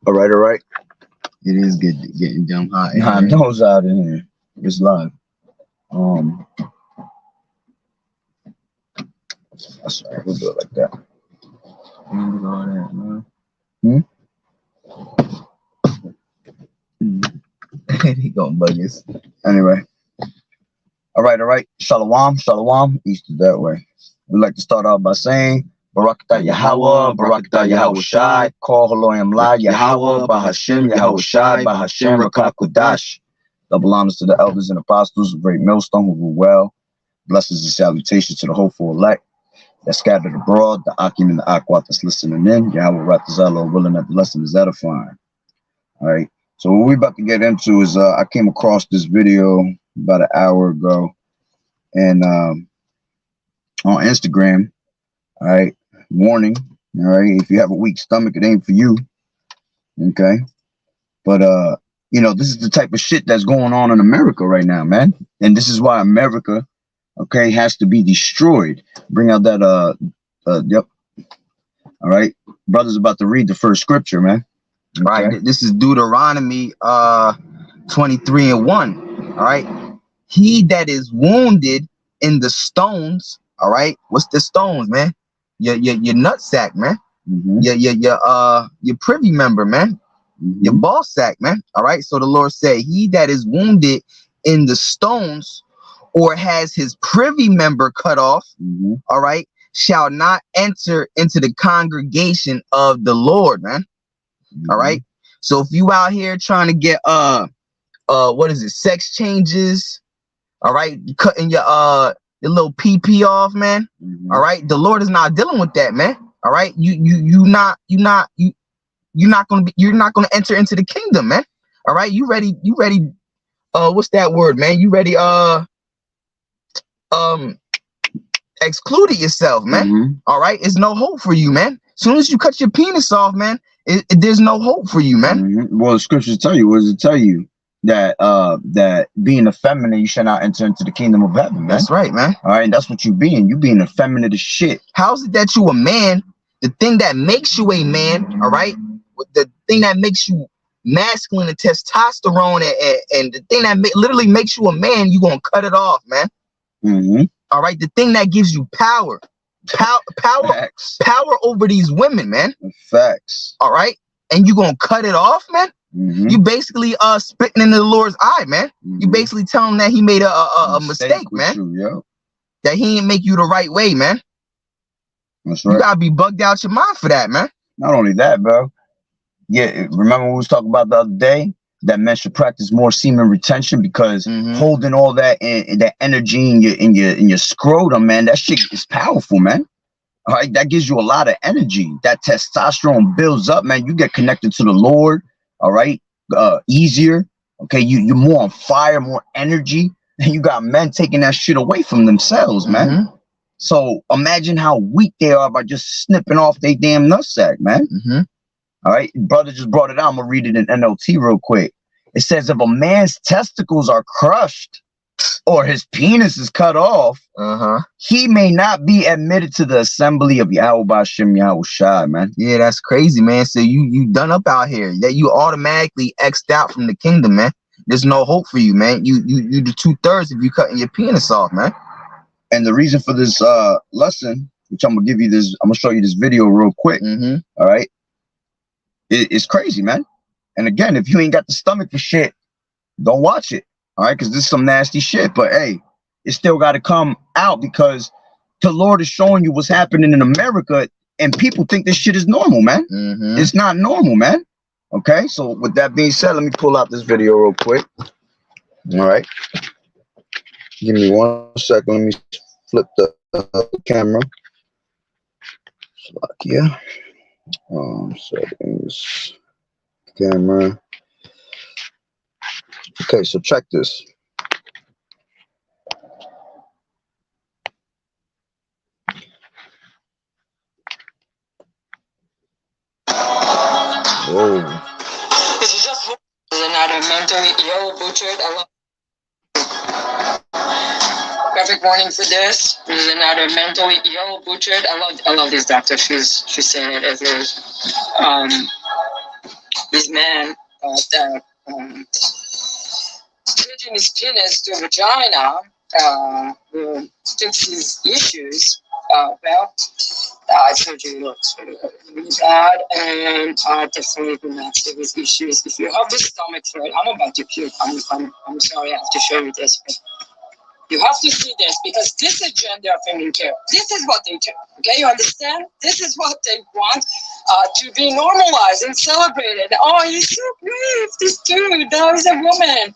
All right. It is getting dumb hot. Nah, those out in here. It's live. That's all right. We'll do it like that. He gonna bug us. Anyway. All right. Shalom. East is that way. We'd like to start out by saying Barakatah Yahweh, Barakatah Yahweh Shai, Call Haloyam La, Yahweh, Bahashim, Yahweh Shai, Bahashim, Rakakudash. Double honors to the elders and apostles of Great Millstone who rule well. Blessings and salutations to the hopeful elect that scattered abroad, the Akim and the Akwat that's listening in. Yahweh Ratazalo, willing that the lesson is edifying. All right. So what we're about to get into is I came across this video about an hour ago and on Instagram. All right. Warning. All right. If you have a weak stomach, it ain't for you. Okay. But you know, this is the type of shit that's going on in America right now, man. And this is why America, okay, has to be destroyed. Bring out that yep. All right. Brother's about to read the first scripture, man. Okay. Right. This is Deuteronomy 23:1. All right. He that is wounded in the stones, all right. What's the stones, man? Your nutsack, man. Your privy member, man. Your ball sack, man. All right. So the Lord said, he that is wounded in the stones or has his privy member cut off, all right, shall not enter into the congregation of the Lord, man. All right. So if you out here trying to get what is it, sex changes, all right, cutting your little PP off, man. All right, the Lord is not dealing with that, man. All right, you're not gonna enter into the kingdom, man. All right, you ready? What's that word, man? You ready? Excluded yourself, man. All right, it's no hope for you, man. As soon as you cut your penis off, man, there's no hope for you, man. Well, the scriptures tell you, what does it tell you? That that being effeminate, you shall not enter into the kingdom of heaven, man. That's right, man. All right, that's what you being. You being effeminate as shit. How's it that you a man? The thing that makes you a man, all right, the thing that makes you masculine and testosterone and the thing that literally makes you a man, you gonna cut it off, man. All right, the thing that gives you power over these women, man. Facts. All right, and you gonna cut it off, man. You basically spitting in the Lord's eye, man. You basically tell him that he made a mistake, man. That he didn't make you the right way, man. That's right. You gotta be bugged out your mind for that, man. Not only that, bro. Yeah, remember we was talking about the other day that men should practice more semen retention because holding all that that energy in your scrotum, man, that shit is powerful, man. All right, that gives you a lot of energy. That testosterone builds up, man. You get connected to the Lord. All right, easier. Okay, you're more on fire, more energy, and you got men taking that shit away from themselves, man. So imagine how weak they are by just snipping off their damn nutsack, man. All right, brother just brought it out. I'm gonna read it in NLT real quick. It says if a man's testicles are crushed or his penis is cut off, he may not be admitted to the assembly of Yahweh Bashim Yahweh Shai, man. Yeah, that's crazy, man. So you done up out here. That you automatically X'd out from the kingdom, man. There's no hope for you, man. You the 2/3 if you cutting your penis off, man. And the reason for this lesson, which I'm gonna show you this video real quick. All right. It's crazy, man. And again, if you ain't got the stomach for shit, don't watch it. All right, because this is some nasty shit. But hey, it still got to come out because the Lord is showing you what's happening in America, and people think this shit is normal, man. It's not normal, man. Okay, so with that being said, let me pull out this video real quick. All right, give me 1 second. Let me flip the camera. Slovakia. Settings, camera. Okay, so check this. Whoa. This is just another mentally ill butchered. Perfect warning for this. This is another mentally ill butchered. I love this doctor. She's saying it as is. this man that putting his penis to vagina will fix his issues. I told you it looks really bad, and definitely will not fix his issues. If you have the stomach for it, I'm about to puke. I'm sorry, I have to show you this. But you have to see this because this is gender affirming care. This is what they do. Okay, you understand? This is what they want to be normalized and celebrated. Oh, he's so brave, this dude. Now he's a woman.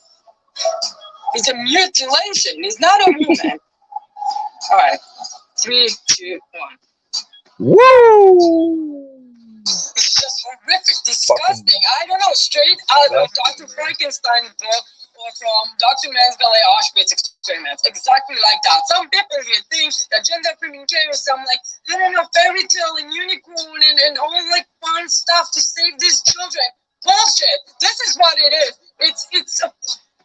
It's a mutilation. He's not a woman. All right, 3, 2, 1. Woo! It's just horrific, disgusting. I don't know, straight out of Dr. Frankenstein's book or from Dr. Mengele Auschwitz experiments. Exactly like that. Some people here think that gender affirming care is some I don't know, fairy tale and unicorn and all fun stuff to save these children. Bullshit. This is what it is. It's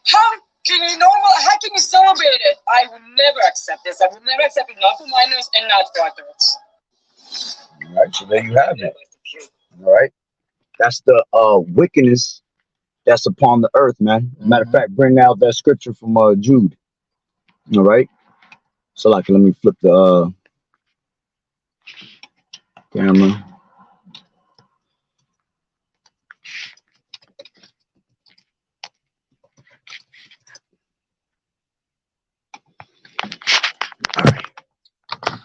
how can you celebrate it? I will never accept this. I will never accept it, not for minors and not for adults. All right, so there you have it. All right, that's the wickedness that's upon the earth, man. Matter of fact, bring out that scripture from Jude. All right, so let me flip the camera. All right.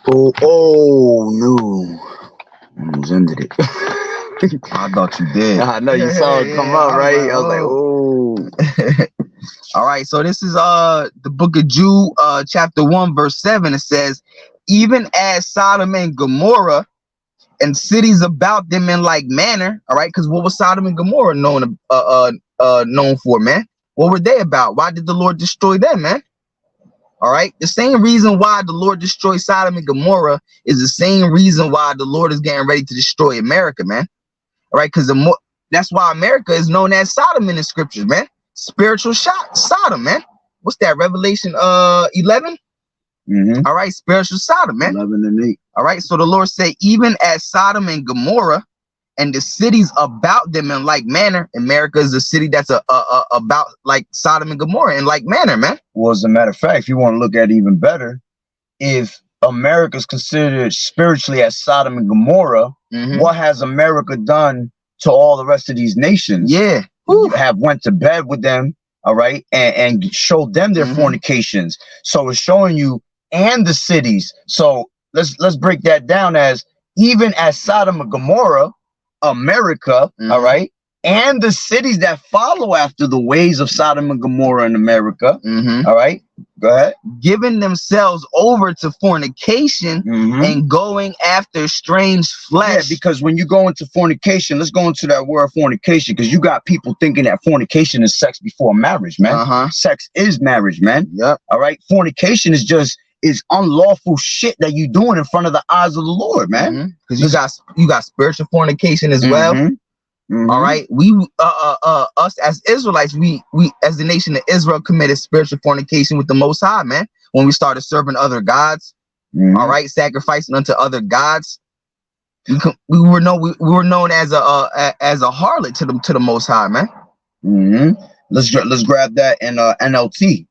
Oh no. Almost ended it. I thought you did. I know you saw it come up, right? I was like, oh. All right, so this is the book of Jude, chapter 1, verse 7. It says, even as Sodom and Gomorrah and cities about them in like manner. All right, because what was Sodom and Gomorrah known for, man? What were they about? Why did the Lord destroy them, man? All right, the same reason why the Lord destroyed Sodom and Gomorrah is the same reason why the Lord is getting ready to destroy America, man. All right, because that's why America is known as Sodom in the scriptures, man. Spiritual Sodom, man. What's that? Revelation 11. All right, spiritual Sodom, man. 11 and 8. All right, so the Lord said, even as Sodom and Gomorrah and the cities about them in like manner, America is a city that's about like Sodom and Gomorrah in like manner, man. Well, as a matter of fact, if you want to look at it even better, if America is considered spiritually as Sodom and Gomorrah, what has America done to all the rest of these nations? Yeah. Have went to bed with them, all right, and showed them their fornications. So it's showing you and the cities. So let's break that down as even as Sodom and Gomorrah, America, all right, and the cities that follow after the ways of Sodom and Gomorrah in America, all right, go ahead, giving themselves over to fornication and going after strange flesh. Yeah, because when you go into fornication, let's go into that word fornication, because you got people thinking that fornication is sex before marriage, man. Sex is marriage, man. Yep. All right, fornication is unlawful shit that you doing in front of the eyes of the Lord, man. Because you got spiritual fornication as well. All right, we us as Israelites, we as the nation of Israel committed spiritual fornication with the Most High, man. When we started serving other gods, all right, sacrificing unto other gods, we were known as a harlot to the Most High, man. Let's grab that in NLT.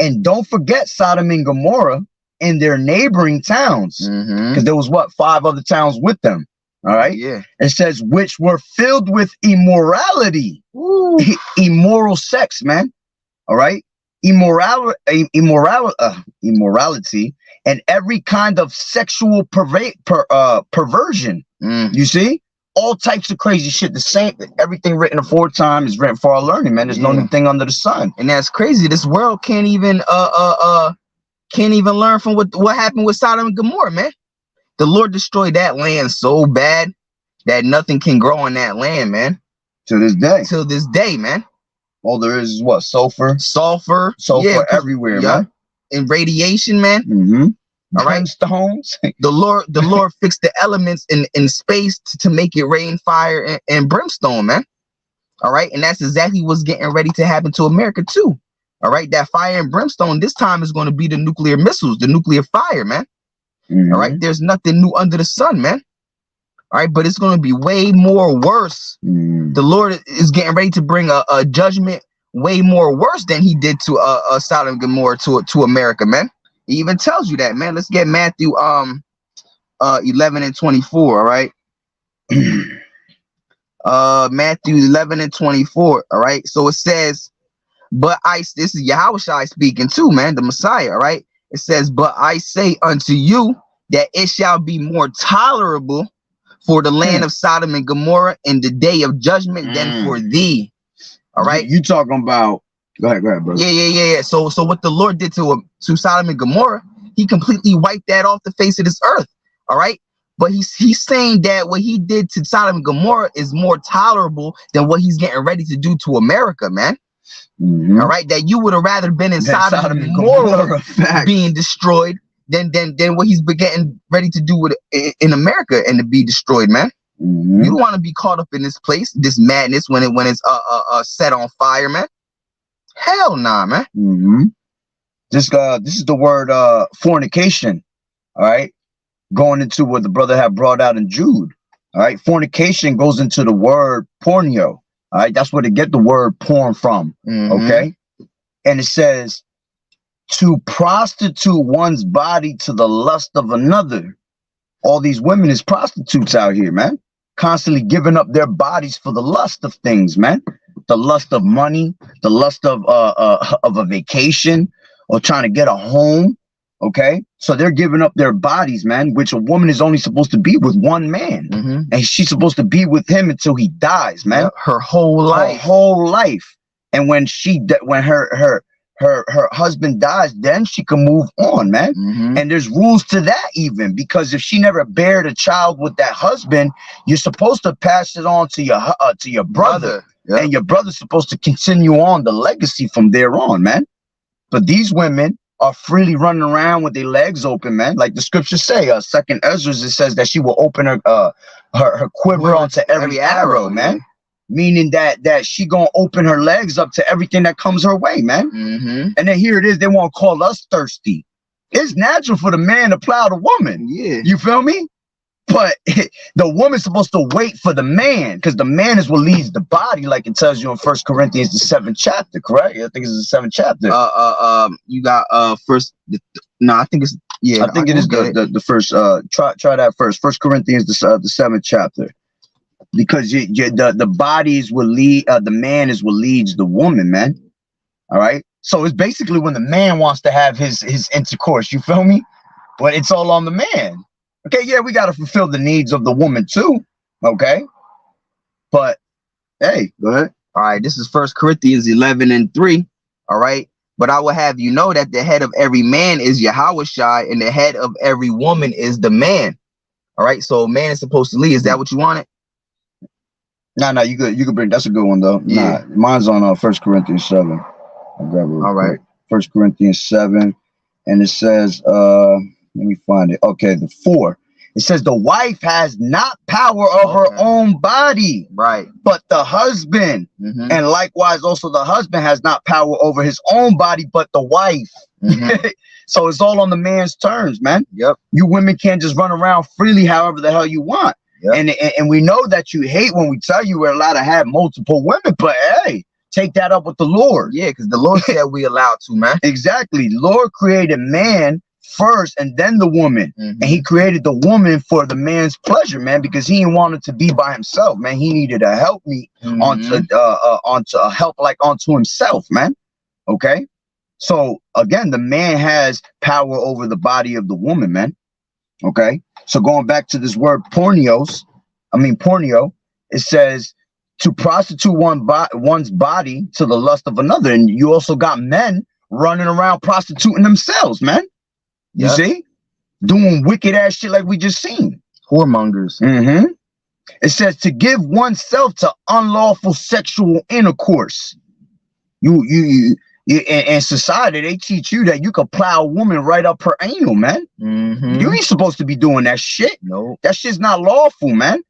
And don't forget Sodom and Gomorrah and their neighboring towns, because there was 5 other towns with them. All right. Yeah. It says which were filled with immorality, immoral sex, man. All right. Immorality, and every kind of sexual perversion. You see, all types of crazy shit. The same, everything written aforetime is written for our learning, man. There's no new thing under the sun. And that's crazy. This world can't even learn from what happened with Sodom and Gomorrah, man. The Lord destroyed that land so bad that nothing can grow on that land, man. To this day. Till this day, man. All there is what? Sulfur everywhere, man. And radiation, man. All right. Stones. The Lord fixed the elements in space to make it rain, fire, and brimstone, man. All right. And that's exactly what's getting ready to happen to America too. All right. That fire and brimstone this time is going to be the nuclear missiles, the nuclear fire, man. All right, there's nothing new under the sun, man. All right, but it's going to be way more worse. The Lord is getting ready to bring a judgment way more worse than he did to Sodom and Gomorrah to America, man. He even tells you that, man. Let's get Matthew 11 and 24, all right? Matthew 11 and 24, all right? So it says, this is Yahushua speaking too, man, the Messiah, all right? It says, but I say unto you that it shall be more tolerable for the land of Sodom and Gomorrah in the day of judgment than for thee. All right. You talking about? Go ahead, bro. Yeah. So what the Lord did to Sodom and Gomorrah, he completely wiped that off the face of this earth. All right. But he's saying that what he did to Sodom and Gomorrah is more tolerable than what he's getting ready to do to America, man. All right. That you would have rather been in Sodom and Gomorrah being destroyed than what he's been getting ready to do with in America and to be destroyed, man. You don't want to be caught up in this place, this madness when it's set on fire, man. Hell nah, man. This is the word fornication. All right, going into what the brother had brought out in Jude. All right, fornication goes into the word pornio. All right, that's where they get the word porn from. Okay, and it says, to prostitute one's body to the lust of another. All these women is prostitutes out here, man. Constantly giving up their bodies for the lust of things, man. The lust of money, the lust of a vacation, or trying to get a home. Okay, so they're giving up their bodies, man. Which a woman is only supposed to be with one man, and she's supposed to be with him until he dies, man. Her whole life. And when her husband dies, then she can move on, man. And there's rules to that even, because if she never bared a child with that husband, you're supposed to pass it on to your brother. And your brother's supposed to continue on the legacy from there on, man. But these women are freely running around with their legs open, man. Like the scriptures say, second Ezra, it says that she will open her quiver onto every arrow, man. Meaning that she gonna open her legs up to everything that comes her way, man. And then here it is, they want to call us thirsty. It's natural for the man to plow the woman. You feel me? But the woman's supposed to wait for the man, because the man is what leads the body, like it tells you in 1 Corinthians, the 7th chapter, correct? I think it's the 7th chapter. You got I think it's I think it is the first. Try that first. 1 Corinthians, the 7th chapter. Because the bodies will lead, the man is what leads the woman, man. All right. So it's basically when the man wants to have his intercourse, you feel me? But it's all on the man. Okay, yeah, we got to fulfill the needs of the woman too. Okay. But hey, go ahead. All right, this is 1 Corinthians 11 and 3. All right. But I will have you know that the head of every man is Yahushua, and the head of every woman is the man. All right. So man is supposed to lead. Is that what you wanted? No, you could bring, that's a good one though. Yeah. Mine's on 1 Corinthians 7. I'll grab it. All right. 1 Corinthians 7, and it says, let me find it. Okay, the 4. It says the wife has not power of her own body, right? But the husband, and likewise also the husband has not power over his own body, but the wife. So it's all on the man's terms, man. Yep. You women can't just run around freely however the hell you want. Yep. And we know that you hate when we tell you we're allowed to have multiple women, but hey, take that up with the Lord. Yeah, because the Lord said we allowed to, man. Exactly. The Lord created man first and then the woman. And he created the woman for the man's pleasure, man, because he didn't want it to be by himself, man. He needed a help me onto a help like onto himself, man. Okay. So again, the man has power over the body of the woman, man. Okay. So going back to this word pornio, it says to prostitute one's body to the lust of another. And you also got men running around prostituting themselves, man. You see? Doing wicked ass shit like we just seen. Whoremongers. It says to give oneself to unlawful sexual intercourse. You in society, they teach you that you could plow a woman right up her anal, man. You ain't supposed to be doing that shit. No. That shit's not lawful, man.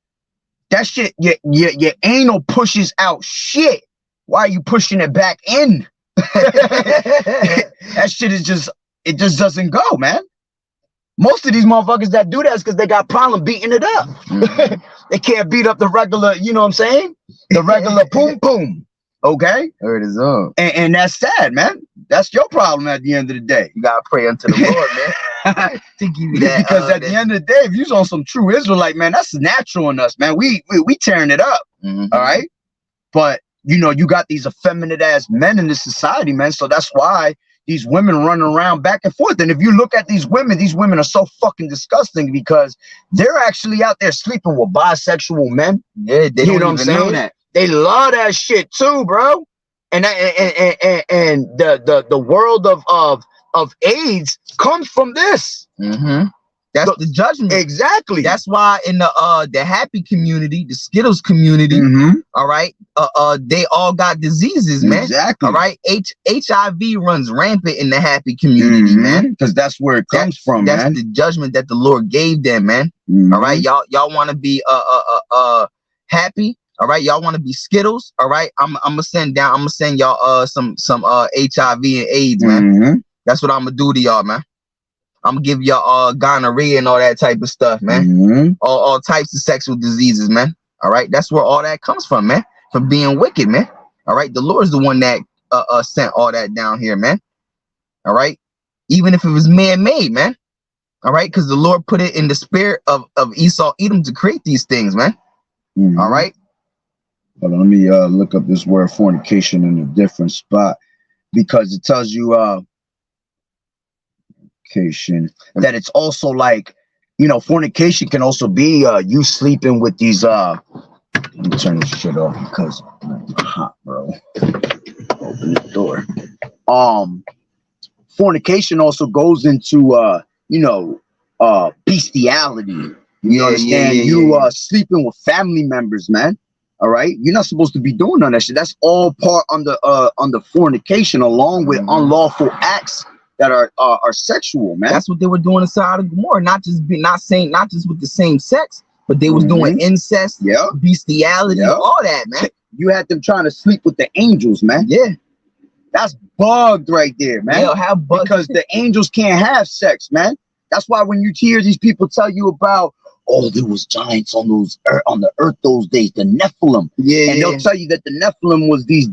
That shit, your anal pushes out shit. Why are you pushing it back in? That shit is just, it just doesn't go, man. Most of these motherfuckers that do that is because they got problem beating it up. They can't beat up the regular, you know what I'm saying? The regular poom poom. Okay? Word is on. And that's sad, man. That's your problem at the end of the day. You gotta pray unto the Lord, man. To give you that. Because at the end of the day, if you're on some true Israelite, man, that's natural in us, man. We tearing it up. All right? But you know, you got these effeminate ass men in this society, man. So that's why these women running around back and forth. And if you look at these women are so fucking disgusting because they're actually out there sleeping with bisexual men. Yeah, they You don't know what I'm even saying? know that. They love that shit too, bro. And the world of AIDS comes from this. That's the judgment. Exactly. That's why in the happy community, the Skittles community, all right, they all got diseases, man. Exactly. All right, HIV runs rampant in the happy community, man. Because that's where it comes from, that's man. the judgment that the Lord gave them, man. All right, y'all want to be happy. All right, y'all want to be Skittles. All right, I'm gonna send y'all some HIV and AIDS, man. That's what I'm gonna do to y'all, man. I'm gonna give y'all gonorrhea and all that type of stuff, man. All types of sexual diseases, man. All right, that's where all that comes from, man. From being wicked, man. All right, the Lord's the one that sent all that down here, man. All right, even if it was man-made, man. All right, because the Lord put it in the spirit of Esau, Edom to create these things, man. All right. Hold on, let me look up this word fornication in a different spot because it tells you that it's also like, you know, fornication can also be you sleeping with these let me turn this shit off because it's hot, bro. Open the door. Fornication also goes into you know, bestiality. You understand? You sleeping with family members, man. All right, you're not supposed to be doing none of that shit. That's all part under fornication, along with unlawful acts that are sexual, man. That's what they were doing inside of Gomorrah. Not just with the same sex, but they was doing incest, bestiality, all that, man. You had them trying to sleep with the angels, man. Yeah, that's bugged right there, man. Yeah, how bugged? Because the angels can't have sex, man. That's why when you hear these people tell you about, oh, there was giants on the earth those days, the Nephilim. And they'll tell you that the Nephilim was these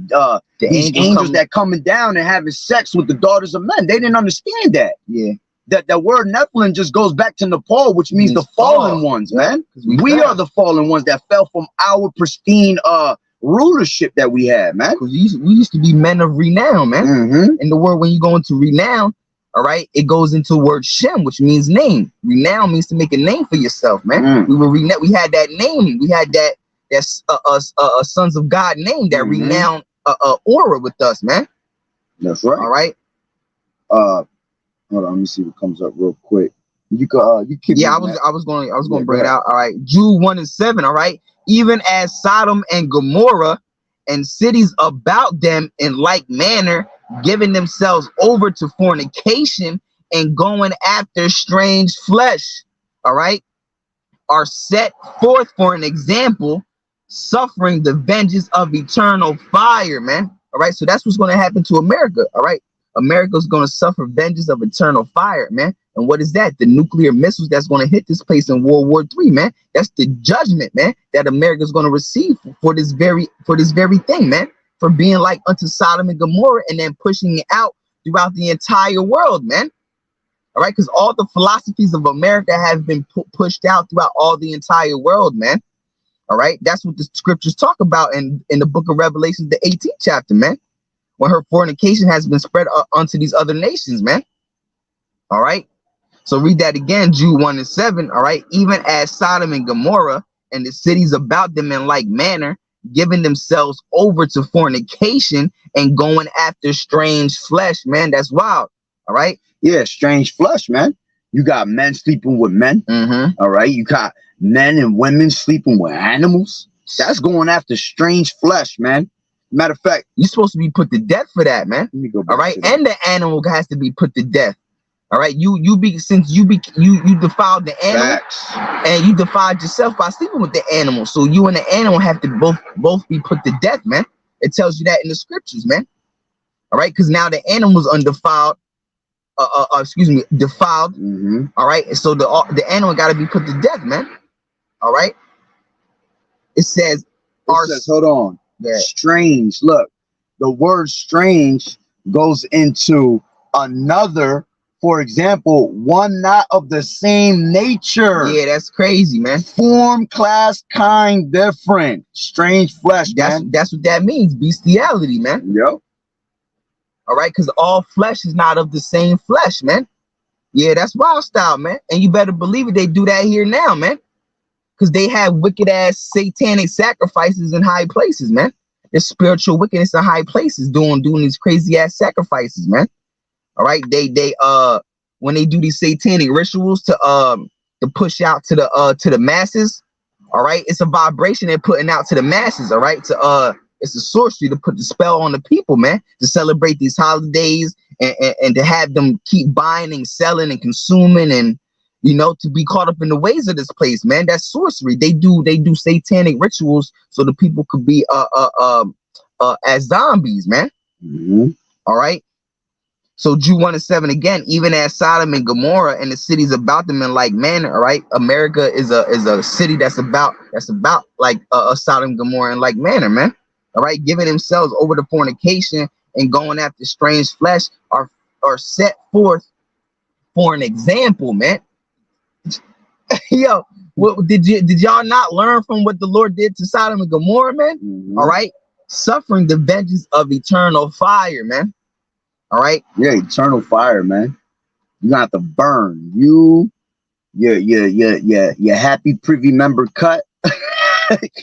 angels that coming down and having sex with the daughters of men. They didn't understand that. Yeah. That word Nephilim just goes back to Nepal, which means the fallen ones, man. We are the fallen ones that fell from our pristine rulership that we had, man. Because we used to be men of renown, man. In the word, when you go into renown, all right, it goes into the word Shem, which means name. Renown means to make a name for yourself, man. We had that name. We had that sons of God name, that renowned aura with us, man. That's right. All right. Hold on, let me see what comes up real quick. You keep. Yeah, I was going to bring it out. All right, Jude 1:7. All right, even as Sodom and Gomorrah and cities about them in like manner, giving themselves over to fornication and going after strange flesh, all right, are set forth for an example, suffering the vengeance of eternal fire, man. All right, so that's what's going to happen to America. All right, America's going to suffer vengeance of eternal fire, man. And what is that? The nuclear missiles that's going to hit this place in World War III, man. That's the judgment, man, that America's going to receive for this very thing, man. For being like unto Sodom and Gomorrah and then pushing it out throughout the entire world, man. All right, because all the philosophies of America have been pushed out throughout all the entire world, man. All right, that's what the scriptures talk about in the book of Revelation, the 18th chapter, man. When her fornication has been spread unto these other nations, man. All right, so read that again, Jude 1:7. All right, even as Sodom and Gomorrah and the cities about them in like manner, giving themselves over to fornication and going after strange flesh, man. That's wild. All right. Yeah, strange flesh, man. You got men sleeping with men. All right. You got men and women sleeping with animals. That's going after strange flesh, man. Matter of fact, you're supposed to be put to death for that, man. Let me go back. All right. And the animal has to be put to death. All right, you defiled the animal, and you defiled yourself by sleeping with the animal. So you and the animal have to both be put to death, man. It tells you that in the scriptures, man. All right, because now the animal's undefiled excuse me, defiled. Mm-hmm. All right, and so the animal got to be put to death, man. All right. It says, hold on. Yeah. Strange. Look, the word strange goes into another. For example, one not of the same nature. Yeah, that's crazy, man. Form, class, kind, different. Strange flesh, man. That's what that means. Bestiality, man. Yep. All right, because all flesh is not of the same flesh, man. Yeah, that's wild style, man. And you better believe it, they do that here now, man. Because they have wicked ass satanic sacrifices in high places, man. There's spiritual wickedness in high places doing these crazy ass sacrifices, man. All right, they when they do these satanic rituals to push out to the masses, all right, it's a vibration they're putting out to the masses, all right, it's a sorcery to put the spell on the people, man, to celebrate these holidays and to have them keep buying and selling and consuming and, you know, to be caught up in the ways of this place, man. That's sorcery. They do satanic rituals so the people could be as zombies, man. Mm-hmm. All right. So Jude 1:7 again, even as Sodom and Gomorrah and the cities about them in like manner, all right. America is a city that's about like a Sodom and Gomorrah in like manner, man. All right, giving themselves over to fornication and going after strange flesh are set forth for an example, man. Yo, what did y'all not learn from what the Lord did to Sodom and Gomorrah, man? Mm-hmm. All right, suffering the vengeance of eternal fire, man. All right. Yeah, eternal fire, man. You got to burn. Your happy privy member cut.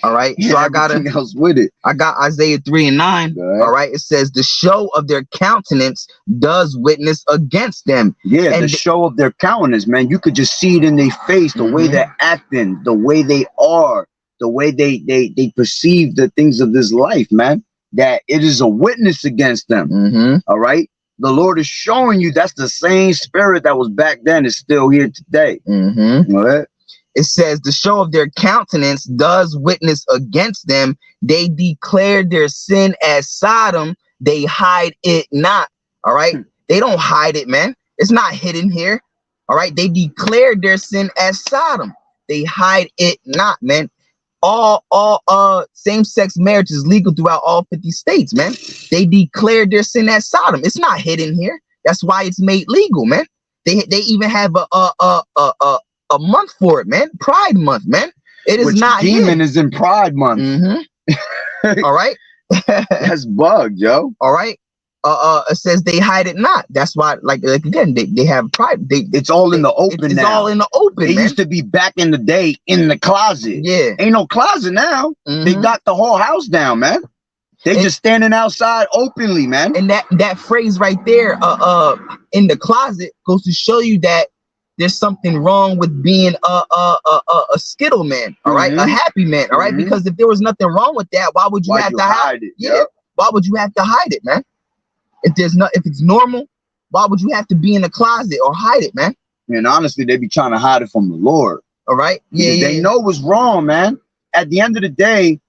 All right. So I got everything else with it. I got Isaiah 3:9. All right. It says the show of their countenance does witness against them. Yeah, and the show of their countenance, man. You could just see it in their face, the way they're acting, the way they are, the way they perceive the things of this life, man. That it is a witness against them. All right. The Lord is showing you that's the same spirit that was back then is still here today. Right? It says the show of their countenance does witness against them. They declare their sin as Sodom. They hide it not. All right. They don't hide it, man. It's not hidden here. All right. They declared their sin as Sodom. They hide it not, man. All same-sex marriage is legal throughout all 50 states, man. They declared their sin as Sodom. It's not hidden here. That's why it's made legal, man. They even have a month for it, man. Pride Month, man. It is not demon is in Pride Month. All right. That's bugged, yo. All right. It says they hide it not. That's why, like again, they have pride. It's all in the open now. It's all in the open. It used to be back in the day in the closet. Yeah. Ain't no closet now. They got the whole house down, man. They just standing outside openly, man. And that phrase right there, in the closet, goes to show you that there's something wrong with being a skittle man, all right, a happy man, all right. Because if there was nothing wrong with that, why would you have to hide it? Yeah. Why would you have to hide it, man? If it's normal, why would you have to be in a closet or hide it, man? And honestly, they be trying to hide it from the Lord. All right. Yeah. They know what's wrong, man. At the end of the day,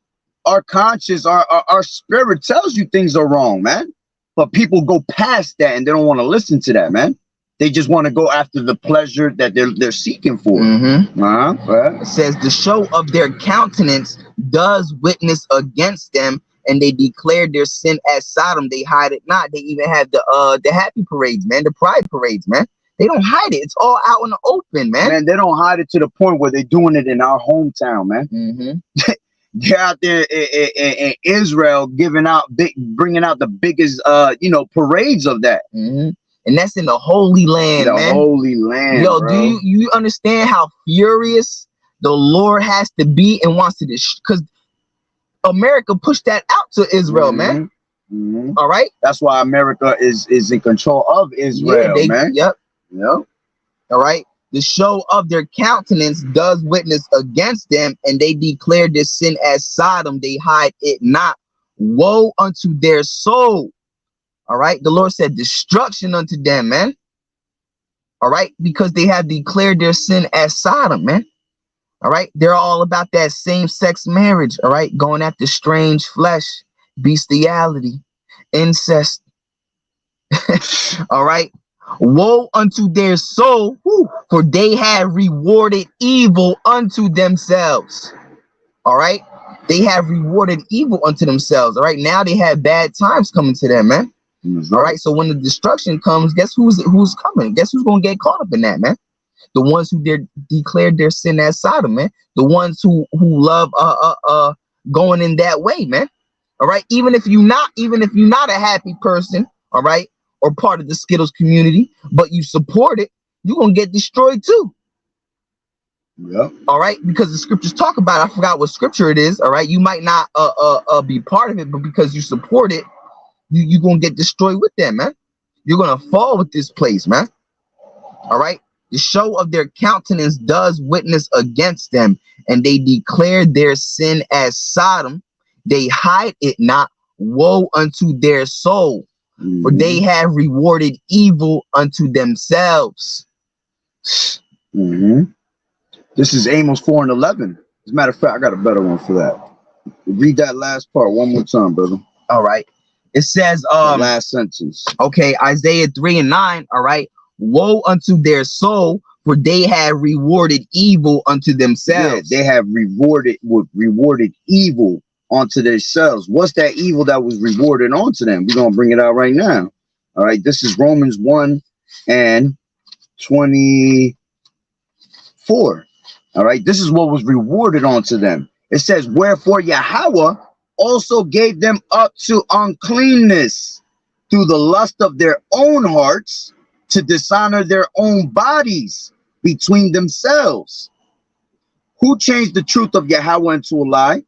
our conscience, our spirit tells you things are wrong, man. But people go past that and they don't want to listen to that, man. They just want to go after the pleasure that they're seeking for. It says the show of their countenance does witness against them, and they declared their sin as Sodom. They hide it not. They even have the happy parades, man, the pride parades, man. They don't hide it. It's all out in the open, man. Man, they don't hide it to the point where they're doing it in our hometown, man. They're out there in Israel bringing out the biggest, parades of that. And that's in the Holy Land, man. The Holy Land, yo, bro. do you understand how furious the Lord has to be and wants to because America pushed that out to Israel, man. All right. That's why America is in control of Israel, man. Yep. All right. The show of their countenance does witness against them, and they declare this sin as Sodom. They hide it not. Woe unto their soul. All right. The Lord said destruction unto them, man. All right. Because they have declared their sin as Sodom, man. All right. They're all about that same-sex marriage. All right. Going after strange flesh, bestiality, incest. All right. Woe unto their soul, for they have rewarded evil unto themselves. All right, they have rewarded evil unto themselves. All right, now they have bad times coming to them, man. All right, so when the destruction comes, guess who's coming? Guess who's gonna get caught up in that, man? The ones who declared their sin as Sodom, man. The ones who love going in that way, man. All right, even if you're not a happy person, all right, or part of the Skittles community, but you support it, you're gonna get destroyed too. Yep. All right, because the scriptures talk about it. I forgot what scripture it is. All right, you might not be part of it, but because you support it, you're gonna get destroyed with them, man. You're gonna fall with this place, man. All right, the show of their countenance does witness against them, and they declare their sin as Sodom. They hide it not. Woe unto their soul, for they have rewarded evil unto themselves. This is Amos 4:11. As a matter of fact, I got a better one for that. Read that last part one more time, brother. All right. It says, the last sentence. Okay, Isaiah 3:9. All right. Woe unto their soul, for they have rewarded evil unto themselves. Yeah, they have rewarded evil onto themselves. What's that evil that was rewarded onto them? We're gonna bring it out right now. All right, this is Romans 1:24. All right, this is what was rewarded onto them. It says, wherefore Yahweh also gave them up to uncleanness through the lust of their own hearts, to dishonor their own bodies between themselves, who changed the truth of Yahweh into a lie,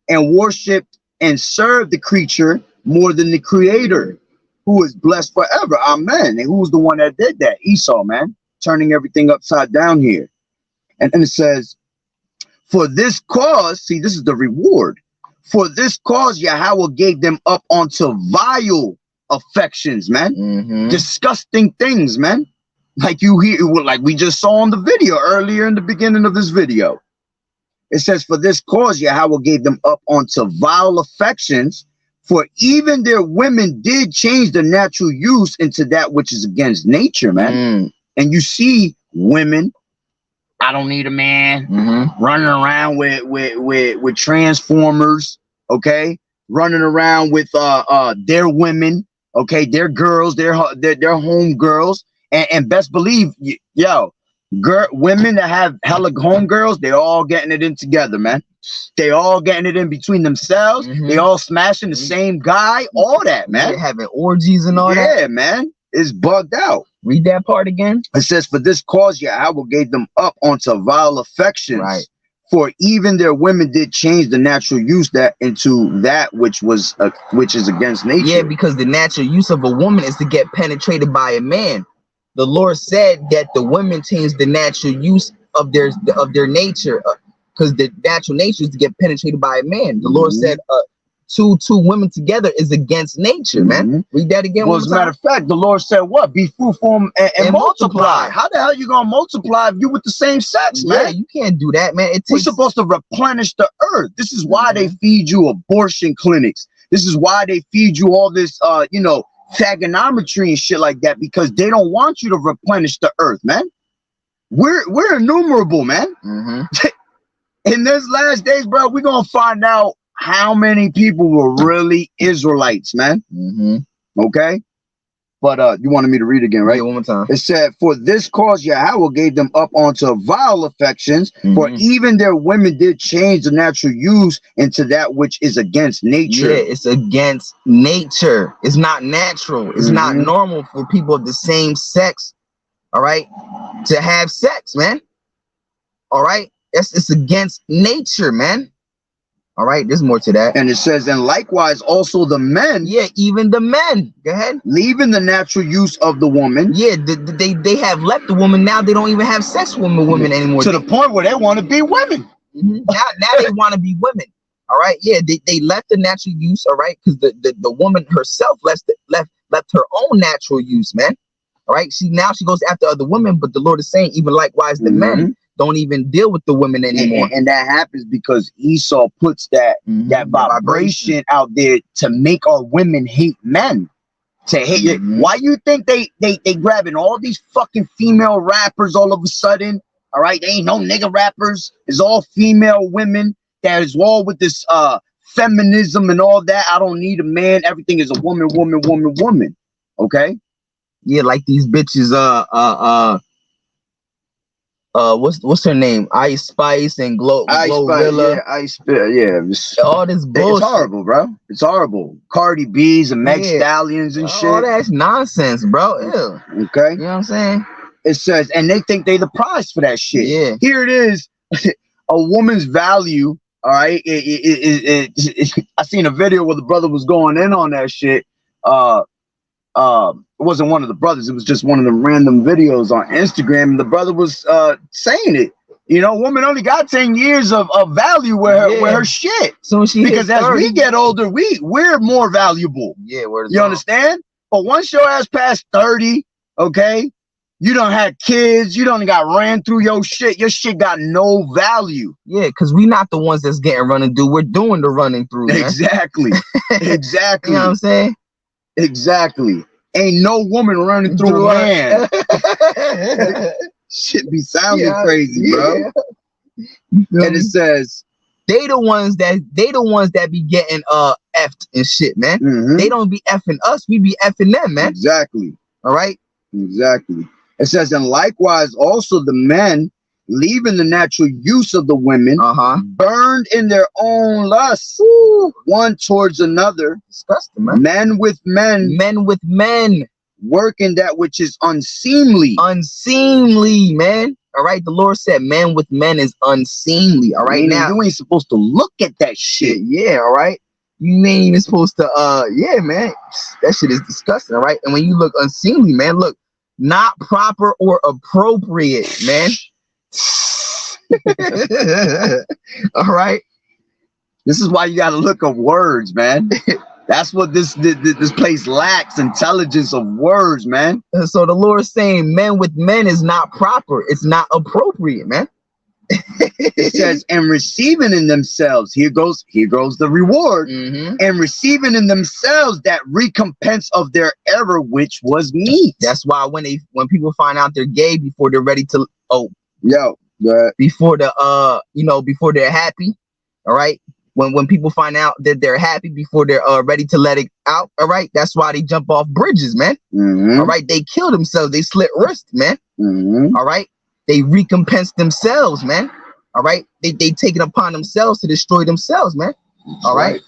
and worshipped and served the creature more than the creator, who is blessed forever. Amen. And who's the one that did that? Esau, man, turning everything upside down here. And it says, for this cause, see, this is the reward. For this cause, Yahweh gave them up onto vile affections, man. Disgusting things, man. Like you hear, like we just saw on the video earlier in the beginning of this video. It says, for this cause, Yahweh gave them up onto vile affections, for even their women did change the natural use into that which is against nature, man. And you see women, I don't need a man, running around with transformers, okay, running around with their women, okay, their girls, their home girls, and best believe, women that have hella home girls, they all getting it in together, man. They all getting it in between themselves. They all smashing the same guy, all that, man. They're having orgies and all that. Yeah, man, it's bugged out. Read that part again. It says, for this cause Yahweh gave them up onto vile affections. Right. For even their women did change the natural use that into that which is against nature. Yeah, because the natural use of a woman is to get penetrated by a man. The Lord said that the women changed the natural use of their nature, because the natural nature is to get penetrated by a man. The Lord said, two women together is against nature, man. Read that again. Well, as a matter of fact, the Lord said, what? Be fruitful and multiply. How the hell you gonna multiply if you with the same sex, man? Yeah, you can't do that, man. We're supposed to replenish the earth. This is why they feed you abortion clinics. This is why they feed you all this, Faganometry and shit like that, because they don't want you to replenish the earth, man. We're innumerable, man. In this last days, bro, we're gonna find out how many people were really Israelites, man. Okay, but you wanted me to read again, right? Yeah, one more time. It said, for this cause Yahweh gave them up onto vile affections, for even their women did change the natural use into that which is against nature. Yeah, it's against nature. It's not natural. It's not normal for people of the same sex, all right, to have sex, man. All right, it's against nature, man. All right, there's more to that. And it says, and likewise also the men. Yeah, even the men. Go ahead. Leaving the natural use of the woman. Yeah, they have left the woman. Now they don't even have sex with women anymore. To the point where they want to be women. Now they want to be women. All right. Yeah, they left the natural use. All right, because the woman herself left her own natural use, man. All right. She goes after other women, but the Lord is saying, even likewise, the men don't even deal with the women anymore. And that happens because Esau puts that vibration out there to make our women hate men, to hate it. Why you think they grabbing all these fucking female rappers all of a sudden? All right, they ain't no nigga rappers. It's all female women that is all with this feminism and all that. I don't need a man. Everything is a woman, woman, woman, woman. Okay. Yeah, like these bitches. What's her name? Ice Spice and Glorilla. Yeah, Ice Spice. Yeah, all this bullshit. It's horrible, bro. It's horrible. Cardi B's and Meg Stallions and shit. All that's nonsense, bro. Ew. Okay. You know what I'm saying? It says, and they think they the prize for that shit. Yeah. Here it is. A woman's value. All right. I seen a video where the brother was going in on that shit. It wasn't one of the brothers. It was just one of the random videos on Instagram. And the brother was saying it. You know, woman only got 10 years of value with her shit. So because as we get older, we're more valuable. Yeah, you understand? But once your ass past 30, okay, you don't have kids, you don't got ran through your shit got no value. Yeah, because we not the ones that's getting running through. We're doing the running through. Man. Exactly. Exactly. You know what I'm saying? Exactly. Ain't no woman running through a man. Shit be sounding crazy, bro. And it says they the ones that be getting effed and shit, man. They don't be effing us, we be effing them, man. Exactly. All right. Exactly. It says, and likewise also the men, leaving the natural use of the women, burned in their own lusts, one towards another. Disgusting, man. Men with men, working that which is unseemly. Unseemly, man. All right. The Lord said, man with men is unseemly. All right. Now you ain't supposed to look at that shit. Yeah. All right. You ain't even supposed to. Yeah, man. That shit is disgusting. All right. And when you look unseemly, man, look. Not proper or appropriate, man. All right. This is why you got to look up words, man. That's what this place lacks, intelligence of words, man. And so the Lord's saying men with men is not proper. It's not appropriate, man. It says, and receiving in themselves, here goes the reward, and receiving in themselves that recompense of their error, which was meat. That's why when people find out they're gay before they're ready to before they're happy, all right. When people find out that they're happy before they're ready to let it out, all right. That's why they jump off bridges, man. All right, they kill themselves, they slit wrists, man. All right. They recompense themselves, man. All right. They take it upon themselves to destroy themselves, man. All right.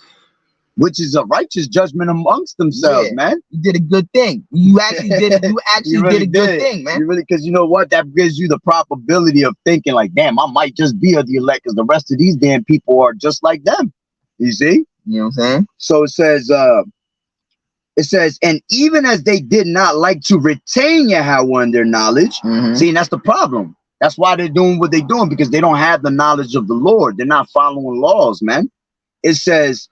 Which is a righteous judgment amongst themselves, man. You did a good thing. You actually did it. You actually did a good thing, man. You really, because you know what? That gives you the probability of thinking like, damn, I might just be of the elect because the rest of these damn people are just like them. You see? You know what I'm saying? So it says, and even as they did not like to retain Yahweh in their knowledge, see, and that's the problem. That's why they're doing what they're doing, because they don't have the knowledge of the Lord. They're not following laws, man. It says,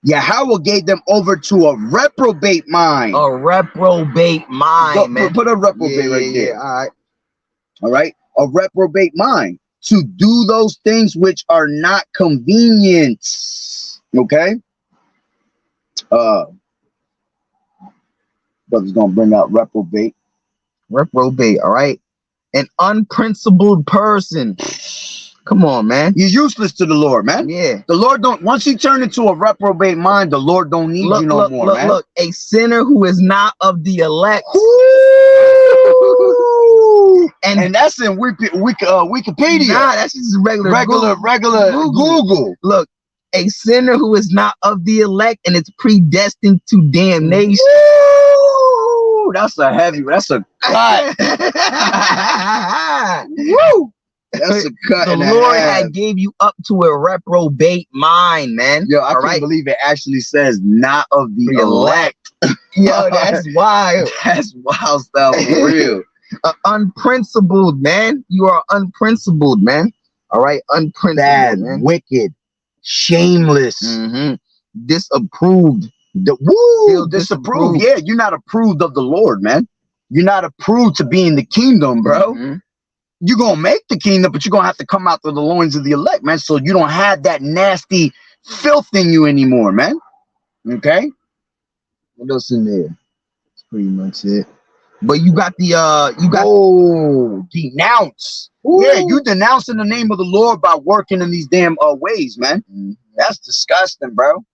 Yahweh gave them over to a reprobate mind. A reprobate mind, man. Put a reprobate right there. All right. All right. A reprobate mind to do those things which are not convenient. Okay. Brother's gonna bring out reprobate. Reprobate, all right. An unprincipled person. Come on, man. You're useless to the Lord, man. Yeah. The Lord don't, once you turn into a reprobate mind, the Lord don't need you no more, man. Look, a sinner who is not of the elect. And that's in Wikipedia. Nah, that's just regular Google. Look, a sinner who is not of the elect and it's predestined to damnation. Woo! That's a cut. Woo! That's a cut. The Lord had gave you up to a reprobate mind, man. Yo, I can't believe it actually says not of the elect. Yo, that's wild. That's wild stuff for real. Unprincipled, man. You are unprincipled, man. All right, unprincipled, bad, man. Wicked, shameless, disapproved. Disapproved. Yeah, you're not approved of the Lord, man. You're not approved to be in the kingdom, bro. You're gonna make the kingdom, but you're gonna have to come out through the loins of the elect, man. So you don't have that nasty filth in you anymore, man. Okay. What else in there? pretty much it. But you got the denounce. Ooh. Yeah, you denouncing the name of the Lord by working in these damn ways, man. That's disgusting, bro.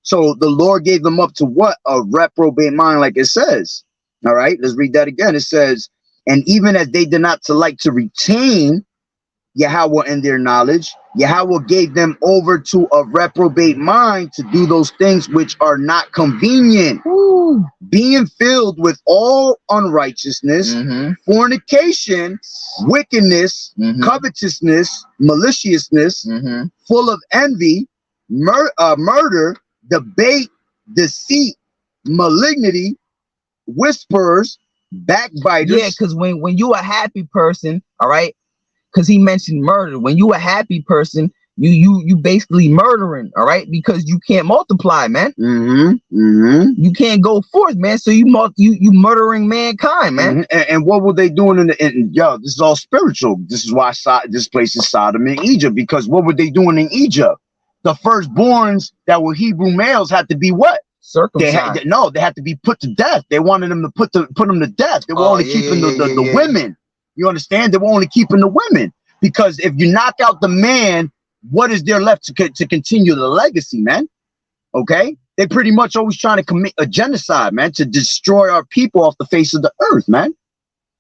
So the Lord gave them up to what? A reprobate mind, like it says. All right, let's read that again. It says, and even as they did not like to retain Yahweh in their knowledge, Yahweh gave them over to a reprobate mind to do those things which are not convenient. Ooh. Being filled with all unrighteousness, fornication, wickedness, covetousness, maliciousness, full of envy, murder, debate, deceit, malignity, whisperers, backbiters. Yeah, because when you a happy person, all right, because he mentioned murder. When you a happy person, you basically murdering, all right, because you can't multiply, man. You can't go forth, man. So you murdering mankind, man. And what were they doing yo? This is all spiritual. This is why this place is Sodom and Egypt, because what were they doing in Egypt? The firstborns that were Hebrew males had to be what? Circumcised. They had to be put to death. They wanted them to put them to death. They were only keeping the women. You understand? They were only keeping the women, because if you knock out the man, what is there left to continue the legacy, man? Okay, they pretty much always trying to commit a genocide, man, to destroy our people off the face of the earth, man.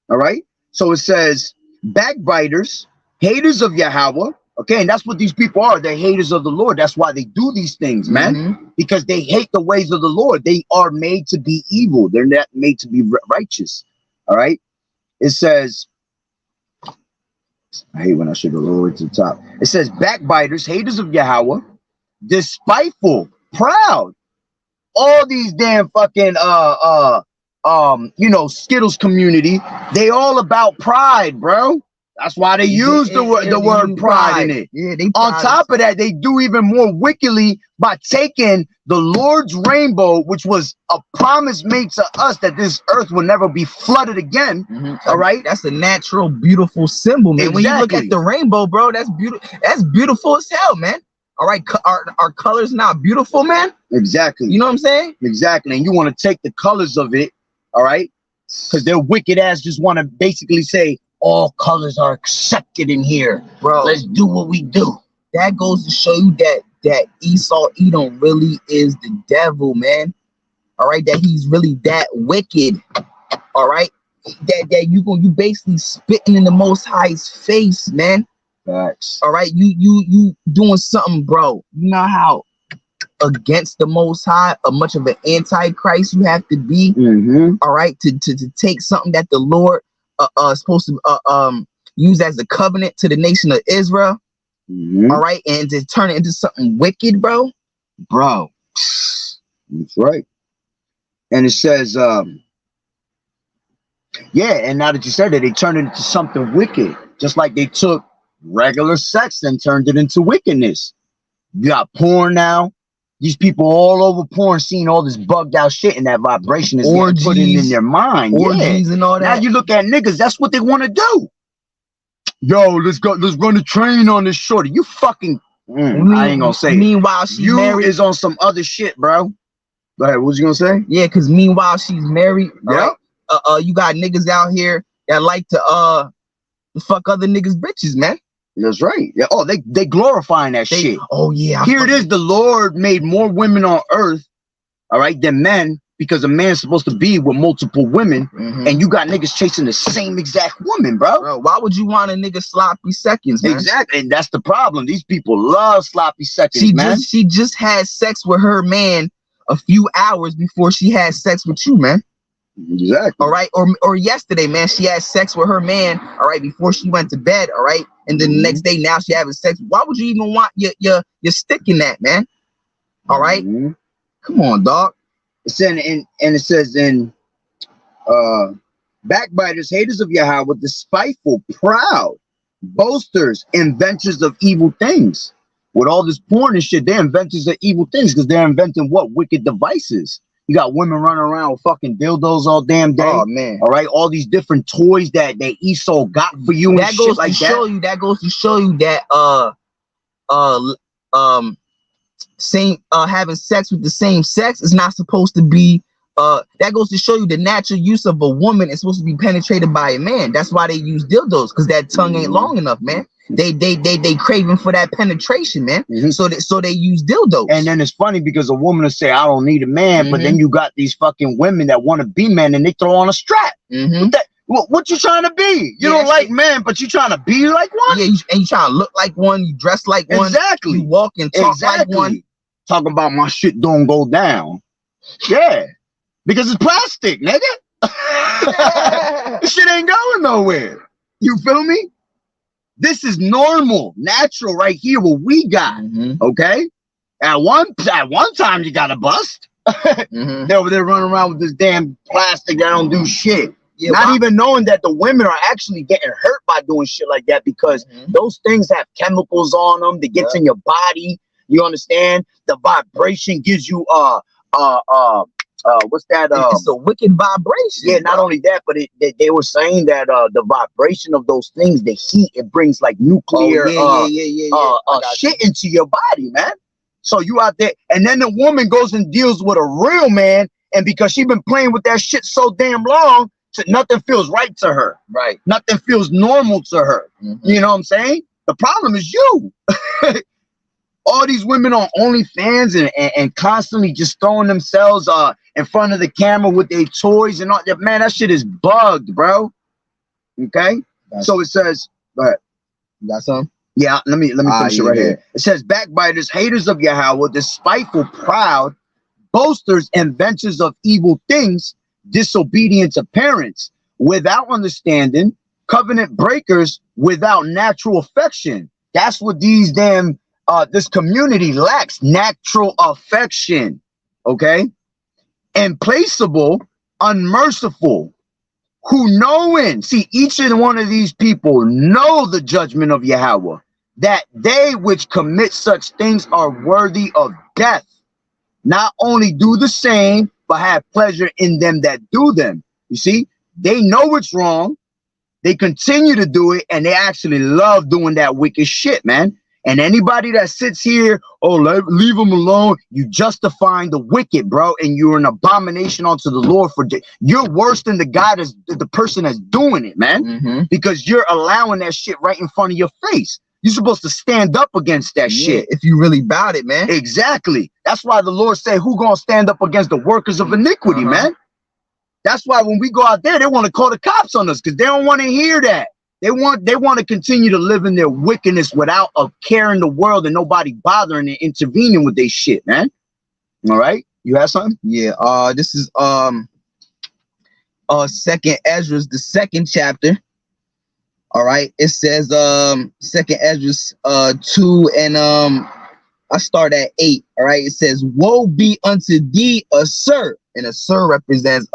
All right. So it says backbiters, haters of Yahweh. Okay, and that's what these people are. They're haters of the Lord. That's why they do these things, man, because they hate the ways of the Lord. They are made to be evil. They're not made to be righteous. All right. It says, I hate when I should go lower to the top. It says backbiters, haters of Yahweh, despiteful, proud. All these damn fucking Skittles community, they all about pride, bro. That's why they use the word pride in it. Yeah, on top of that, they do even more wickedly by taking the Lord's rainbow, which was a promise made to us that this earth will never be flooded again. All right, that's a natural, beautiful symbol, man. Exactly. When you look at the rainbow, bro, that's beautiful. That's beautiful as hell, man. All right, our colors not beautiful, man. Exactly. You know what I'm saying? Exactly. And you want to take the colors of it, all right? Because their wicked ass just want to basically say all colors are accepted in here, bro. Let's do what we do. That goes to show you that Esau Edom really is the devil, man. All right, that he's really that wicked. All right, that you basically spitting in the Most High's face, man. Facts. All right, you doing something, bro. You know how against the Most High, much of an antichrist you have to be. All right, to take something that the Lord supposed to use as a covenant to the nation of Israel. All right, and to turn it into something wicked, bro. That's right. And it says, yeah, and now that you said that, they turned it into something wicked, just like they took regular sex and turned it into wickedness. You got porn now. These people all over porn seeing all this bugged out shit, and that vibration is put in their mind. Orgies and all that. Now you look at niggas, that's what they want to do. Yo, let's run a train on this shorty. You fucking I ain't gonna say meanwhile she's married. Is on some other shit, bro. Go ahead, what was you gonna say? Yeah, because meanwhile she's married. Yeah. Right? You got niggas out here that like to fuck other niggas bitches, man. That's right. Yeah. Oh, they glorifying that shit. Oh yeah. Here it is. The Lord made more women on earth, all right, than men, because a man's supposed to be with multiple women, and you got niggas chasing the same exact woman, bro. Why would you want a nigga sloppy seconds, man? Exactly, and that's the problem. These people love sloppy seconds, man. She just had sex with her man a few hours before she had sex with you, man. Exactly. All right, or yesterday, man, she had sex with her man, all right, before she went to bed, all right, and then the next day now she having sex. Why would you even want your stick in that, man? All right, come on, dog. It's and it says in backbiters, haters of Yahweh, despiteful, proud, boasters, inventors of evil things. With all this porn and shit, they're inventors of evil things because they're inventing what? Wicked devices. You got women running around with fucking dildos all damn day. Oh man! All right, all these different toys that Esau got for you and shit like that. That goes to show you that having sex with the same sex is not supposed to be that goes to show you the natural use of a woman is supposed to be penetrated by a man. That's why they use dildos, because that tongue ain't long enough, man. They craving for that penetration, man. So they use dildos. And then it's funny because a woman will say, I don't need a man, but then you got these fucking women that want to be men and they throw on a strap. What you trying to be? You don't like men, but you trying to be like one? Yeah, and you trying to look like one, you dress like one. Exactly. You walk and talk like one. Talking about my shit don't go down. Yeah. Because it's plastic, nigga. This shit ain't going nowhere. You feel me? This is normal, natural right here, what we got. Okay? At one time you got a bust. They're over there running around with this damn plastic that don't do shit. Yeah, not even knowing that the women are actually getting hurt by doing shit like that, because those things have chemicals on them that gets in your body. You understand? The vibration gives you what's that? It's a wicked vibration. Yeah, not only that, but they were saying that the vibration of those things, the heat, it brings like nuclear shit into your body, man. So you out there, and then the woman goes and deals with a real man, and because she's been playing with that shit so damn long, so nothing feels right to her. Right. Nothing feels normal to her. You know what I'm saying? The problem is you. All these women on OnlyFans and constantly just throwing themselves in front of the camera with their toys and all that. Man, that shit is bugged, bro. Okay? So it says, go ahead. You got some? Yeah, let me finish it right here. It says, backbiters, haters of Yahweh, despiteful, proud, boasters, inventors of evil things, disobedient to parents, without understanding, covenant breakers, without natural affection. That's what these damn this community lacks, natural affection. Okay? Implacable, unmerciful, who knowing, see, each and one of these people know the judgment of Yahweh, that they which commit such things are worthy of death. Not only do the same, but have pleasure in them that do them. You see, they know it's wrong. They continue to do it, and they actually love doing that wicked shit, man. And anybody that sits here, oh, leave them alone, you justifying the wicked, bro, and you're an abomination unto the Lord. You're worse than the person that's doing it, man, because you're allowing that shit right in front of your face. You're supposed to stand up against that shit. If you really about it, man. Exactly. That's why the Lord said, who gonna stand up against the workers of iniquity, man? That's why when we go out there, they want to call the cops on us, because they don't want to hear that. They want to continue to live in their wickedness without a care in the world and nobody bothering and intervening with their shit, man. All right, you have something? Yeah. This is Second Ezra, the 2nd chapter. All right. It says 2nd Ezra 2 and I start at 8. All right. It says, "Woe be unto thee, Assur," and Assur represents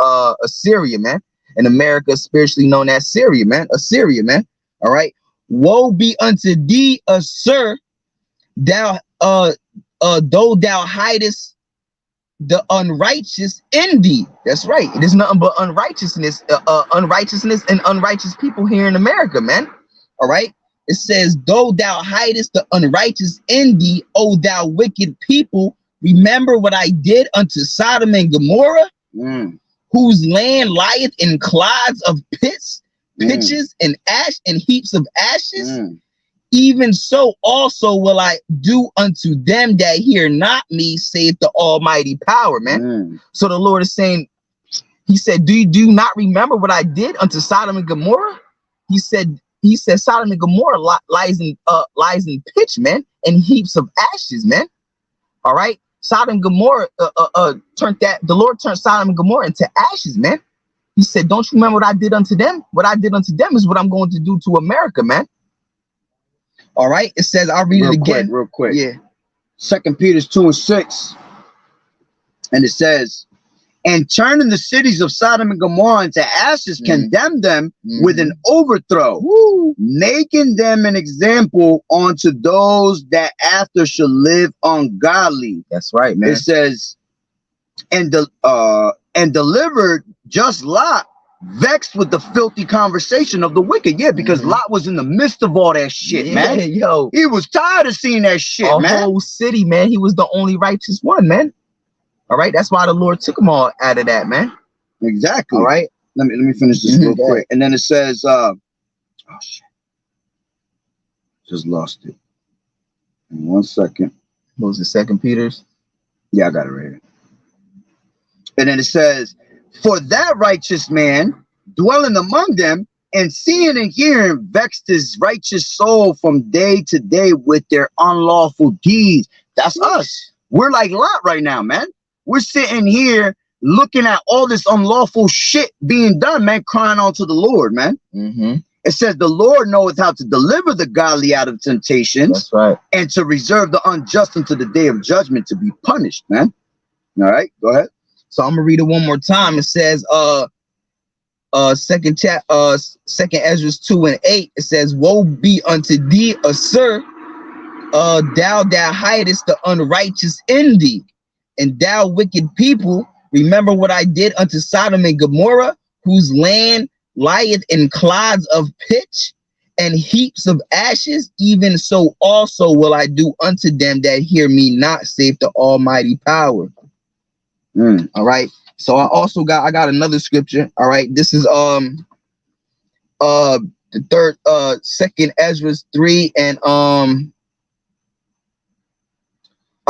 Assyria, man. In America, spiritually known as Syria, man. Assyria, man. All right. "Woe be unto thee, Assur, thou though thou hidest the unrighteous in thee." That's right. It is nothing but unrighteousness, and unrighteous people here in America, man. All right. It says, "Though thou hidest the unrighteous in thee, O thou wicked people, remember what I did unto Sodom and Gomorrah, whose land lieth in clods of pitches and ash and heaps of ashes. Even so also will I do unto them that hear not me, saith the Almighty Power," man. So the Lord is saying, he said, do you not remember what I did unto Sodom and Gomorrah? He said Sodom and Gomorrah lies in pitch, man, and heaps of ashes, man. All right. Sodom and Gomorrah the Lord turned Sodom and Gomorrah into ashes, man. He said, don't you remember what I did unto them? What I did unto them is what I'm going to do to America, man. All right. It says, I'll read it again. Real quick. Yeah. 2 Peter 2 and 6. And it says, "And turning the cities of Sodom and Gomorrah into ashes, condemn them with an overthrow, making them an example unto those that after shall live ungodly." That's right, man. It says, and delivered just Lot, vexed with the filthy conversation of the wicked. Yeah, because Lot was in the midst of all that shit, man. Yo, he was tired of seeing that shit, man. A whole city, man. He was the only righteous one, man. All right, that's why the Lord took them all out of that, man. Exactly. All right, Let me finish this real quick. And then it says, oh shit, just lost it. In 1 second. What was the 2 Peter's? Yeah, I got it right here. And then it says, for that righteous man dwelling among them, and seeing and hearing vexed his righteous soul from day to day with their unlawful deeds. That's us. We're like Lot right now, man. We're sitting here looking at all this unlawful shit being done, man, crying out to the Lord, man. It says the Lord knoweth how to deliver the godly out of temptations. That's right. And to reserve the unjust unto the day of judgment to be punished, man. All right, go ahead. So I'm gonna read it one more time. It says, second Ezra 2:8. It says, woe be unto thee, Assur, thou that hidest the unrighteous in thee, and thou wicked people, remember what I did unto Sodom and Gomorrah, whose land lieth in clods of pitch and heaps of ashes. Even so also will I do unto them that hear me not, saith the Almighty Power. All right. So I got another scripture. All right. This is the third second Ezra 3, and I'll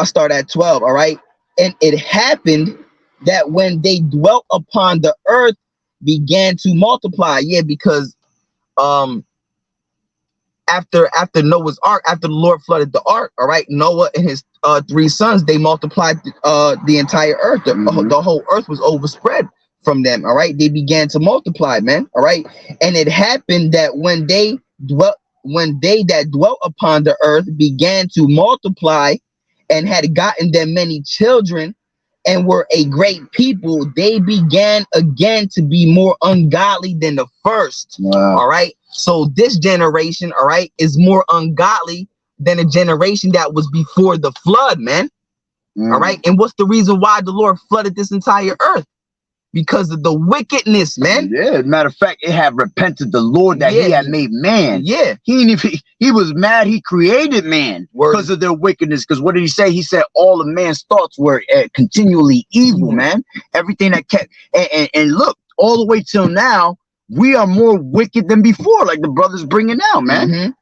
start at 12. All right. And it happened that when they dwelt upon the earth, began to multiply. Yeah, because after Noah's ark, after the Lord flooded the ark, all right, Noah and his 3 sons, they multiplied the entire earth. The whole earth was overspread from them. All right, they began to multiply, man. All right, and it happened that when they that dwelt upon the earth began to multiply and had gotten them many children and were a great people, they began again to be more ungodly than the first. Wow. All right. So this generation, all right, is more ungodly than a generation that was before the flood, man. All right. And what's the reason why the Lord flooded this entire earth? Because of the wickedness, man. Yeah, matter of fact, it had repented the Lord that he had made man. Yeah. He was mad he created man because of their wickedness. Because what did he say? He said all of man's thoughts were continually evil, man. Everything that kept, and look, all the way till now, we are more wicked than before, like the brothers bringing out, man.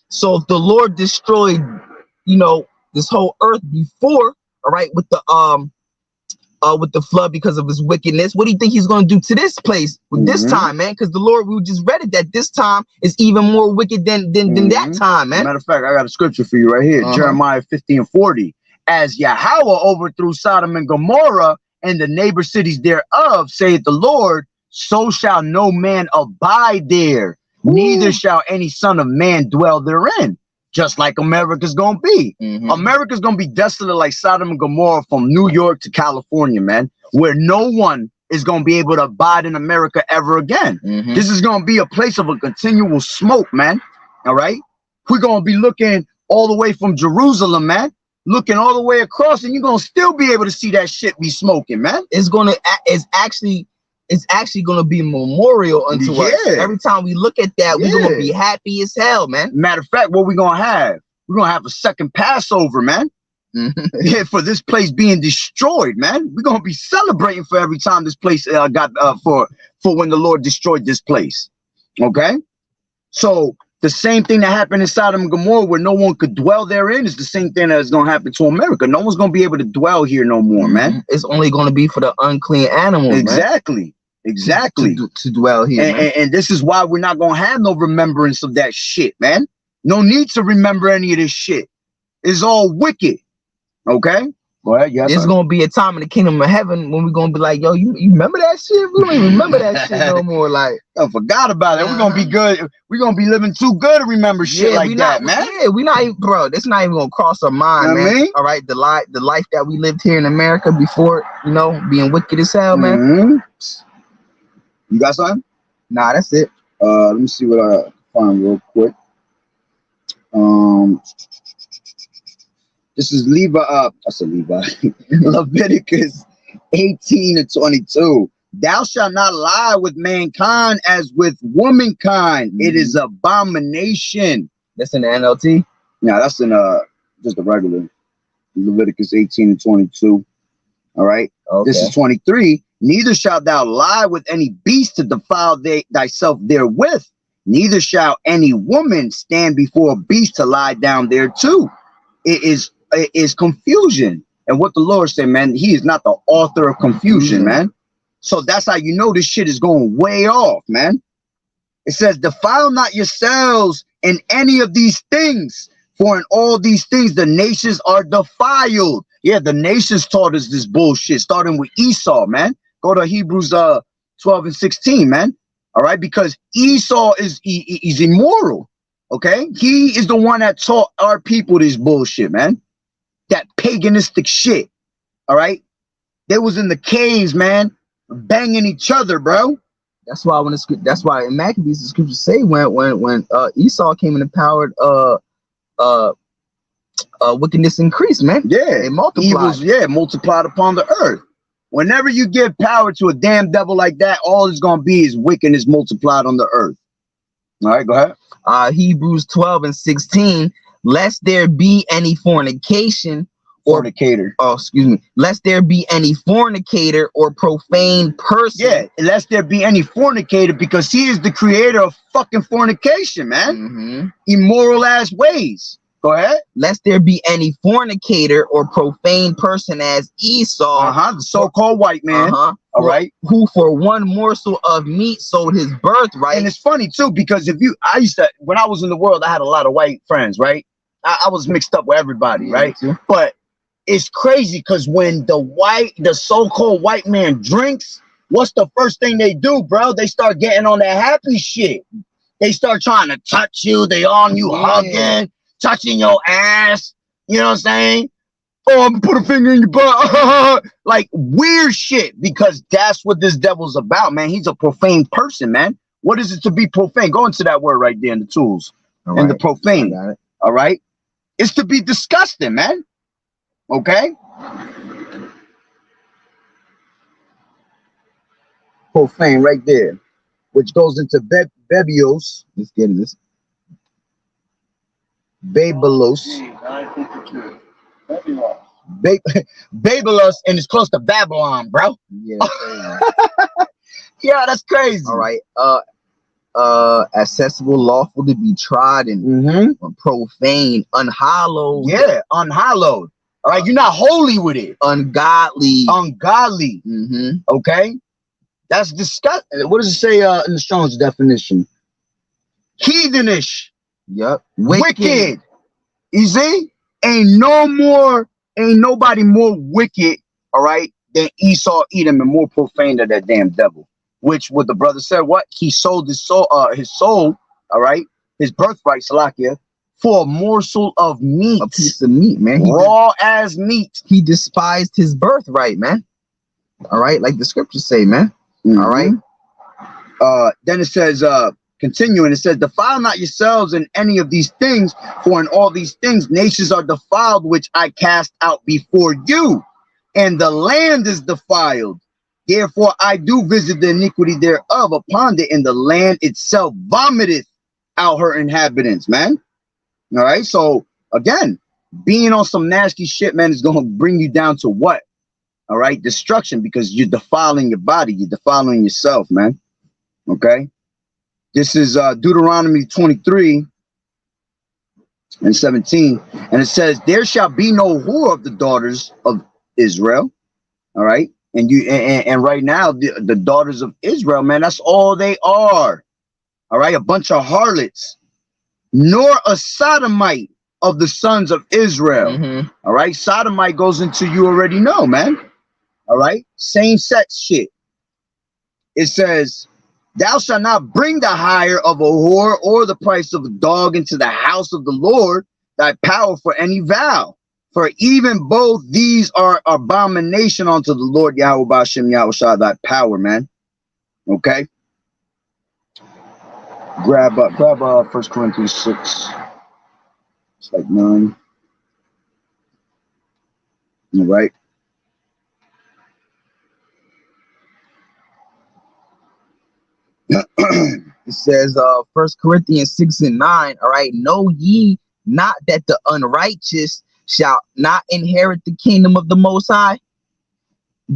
So if the Lord destroyed, this whole earth before, all right, with the flood because of his wickedness, what do you think he's going to do to this place with this time, man? Because the Lord, we just read it, that this time is even more wicked than that time, man. Matter of fact, I got a scripture for you right here. Jeremiah 15:40. As Yahweh overthrew Sodom and Gomorrah and the neighbor cities thereof, saith the Lord, so shall no man abide there, neither shall any son of man dwell therein. Just like America's gonna be. America's gonna be desolate like Sodom and Gomorrah from New York to California, man, where no one is gonna be able to abide in America ever again. This is gonna be a place of a continual smoke, man. All right, we're gonna be looking all the way from Jerusalem, man, looking all the way across, and you're gonna still be able to see that shit be smoking, man. It's actually gonna be memorial unto us. Every time we look at that, we're gonna be happy as hell, man. Matter of fact, what we're gonna have? We're gonna have a second Passover, man. Yeah, for this place being destroyed, man. We're gonna be celebrating for every time this place got for when the Lord destroyed this place. Okay, so the same thing that happened in Sodom and Gomorrah, where no one could dwell therein, is the same thing that is gonna happen to America. No one's gonna be able to dwell here no more, man. It's only gonna be for the unclean animals, exactly. Exactly. To dwell here. And this is why we're not going to have no remembrance of that shit, man. No need to remember any of this shit. It's all wicked. Okay? Go ahead. Yes, there's going to be a time in the kingdom of heaven when we're going to be like, yo, you remember that shit? We don't even remember that shit no more. Like, I forgot about it. We're going to be good. We're going to be living too good to remember shit like that, man. Yeah, we not even, bro, it's not even going to cross our mind, man. I mean? All right? The life that we lived here in America before, being wicked as hell, man. You got something? Nah, that's it. Let me see what I find real quick. This is Leviticus 18:22. Thou shalt not lie with mankind as with womankind. It is abomination. That's in the NLT? Yeah, that's in just the regular Leviticus 18:22. All right. Okay. This is 23. Neither shalt thou lie with any beast to defile thyself therewith. Neither shall any woman stand before a beast to lie down there too. It is confusion. And what the Lord said, man, he is not the author of confusion, man. So that's how you know this shit is going way off, man. It says, defile not yourselves in any of these things, for in all these things the nations are defiled. Yeah, the nations taught us this bullshit, starting with Esau, man. Go to Hebrews 12 and 16, man. All right, because Esau is he's immoral. Okay, he is the one that taught our people this bullshit, man. That paganistic shit. All right, they was in the caves, man, banging each other, bro. That's why that's why in Maccabees the scriptures say when Esau came into power, wickedness increased, man. Yeah, it multiplied. Evils, yeah, multiplied upon the earth. Whenever you give power to a damn devil like that, all it's gonna be is wickedness multiplied on the earth. All right, go ahead. Hebrews 12 and 16. Lest there be any fornication fornicator. Lest there be any fornicator or profane person. Yeah, lest there be any fornicator, because he is the creator of fucking fornication, man. Immoral ass ways. Go ahead. Lest there be any fornicator or profane person as Esau, the so-called white man. All right, who for one morsel of meat sold his birthright. And it's funny too, because I used to, when I was in the world, I had a lot of white friends, right? I was mixed up with everybody, right? But it's crazy because when the so-called white man drinks, what's the first thing they do, bro? They start getting on that happy shit. They start trying to touch you. They on you, hugging, touching your ass. You know what I'm saying? Oh, I'm gonna put a finger in your butt. Like weird shit, because that's what this devil's about, man. He's a profane person, man. What is it to be profane? Go into that word right there in the tools. And the profane. All right? It's to be disgusting, man. Okay? Profane right there, which goes into bebios. Let's get this. Babelos. Babelos, and it's close to Babylon, bro. Yeah. Yeah, that's crazy. All right. Accessible, lawful to be trodden, profane, unhallowed. Yeah, unhallowed. All right, you're not holy with it. Ungodly. Okay, that's disgusting. What does it say in the Strong's definition? Heathenish. Yep. Wicked. You see? Ain't nobody more wicked, all right, than Esau, Edom, and more profane than that damn devil. Which what the brother said, what? He sold his soul, all right, his birthright, Salakia, for a morsel of meat. A piece of meat, man. Raw as meat. He despised his birthright, man. All right, like the scriptures say, man. All right. Then it says, continuing, it says, defile not yourselves in any of these things, for in all these things nations are defiled, which I cast out before you, and the land is defiled. Therefore I do visit the iniquity thereof upon it, and the land itself vomiteth out her inhabitants, man. All right, so again, being on some nasty shit, man, is going to bring you down to what? All right, destruction, because you're defiling your body, you're defiling yourself, man. Okay, this is Deuteronomy 23 and 17, and it says, there shall be no whore of the daughters of Israel. All right, and right now the daughters of Israel, man, that's all they are. All right, a bunch of harlots. Nor a sodomite of the sons of Israel. All right, sodomite goes into, you already know, man. All right, same sex shit. It says, thou shalt not bring the hire of a whore or the price of a dog into the house of the Lord thy power for any vow, for even both these are abomination unto the Lord Yahweh Ba'ashem Yahweh Shah, thy power, man. Okay, grab 1 Corinthians 6. It's like 9. All right. It says 1 Corinthians 6 and 9. All right, know ye not that the unrighteous shall not inherit the kingdom of the Most High?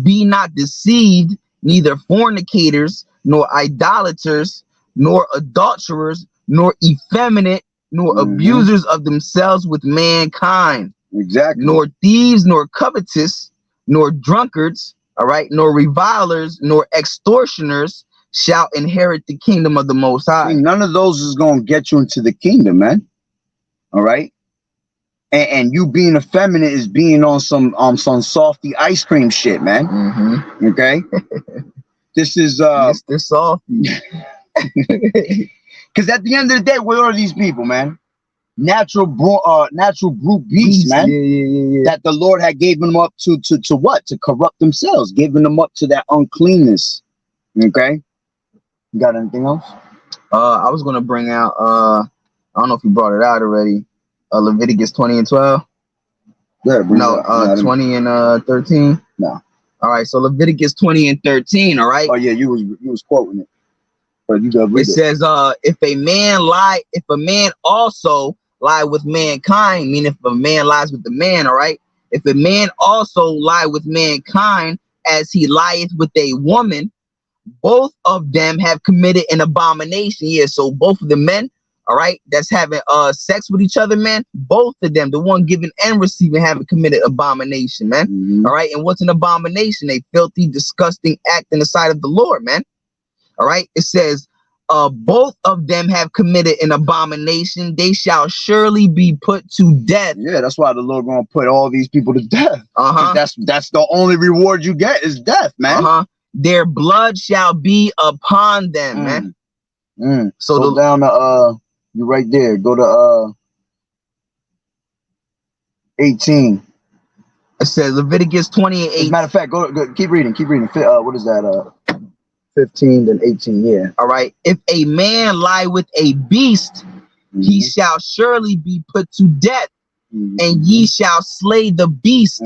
be not deceived, neither fornicators, nor idolaters, nor adulterers, nor effeminate, nor abusers of themselves with mankind, Exactly. nor thieves, nor covetous, nor drunkards, all right, nor revilers, nor extortioners shall inherit the kingdom of the Most High. None of those is gonna get you into the kingdom, man. All right. And you being effeminate is being on some softy ice cream shit, man. Okay. This is Mr. Softy. because at the end of the day, what are these people, man? Natural brute beasts, man. Yeah. That the Lord had gave them up to what? To corrupt themselves, giving them up to that uncleanness. Okay. You got anything else? I was gonna bring out I don't know if you brought it out already. Leviticus 20 and 12. Yeah, no, 20 and 13. No. All right, so Leviticus 20 and 13. All right. Oh yeah, you was quoting it, but you got it says, if a man also lie with mankind, meaning if a man lies with the man, all right. If a man also lie with mankind as he lieth with a woman, both of them have committed an abomination. Yeah, so both of the men, all right, that's having sex with each other, man, both of them, the one giving and receiving, haven't committed abomination, man. All right, and what's an abomination? A filthy, disgusting act in the sight of the Lord, man. All right, it says, both of them have committed an abomination. They shall surely be put to death. Yeah, that's why the Lord gonna put all these people to death. That's the only reward you get is death, man. Their blood shall be upon them, man. So go down to you're right there. Go to 18. It says Leviticus 20 and 8. As a matter of fact, go keep reading. What is that? 15 and 18. Yeah. All right. If a man lie with a beast, he shall surely be put to death, and ye shall slay the beast.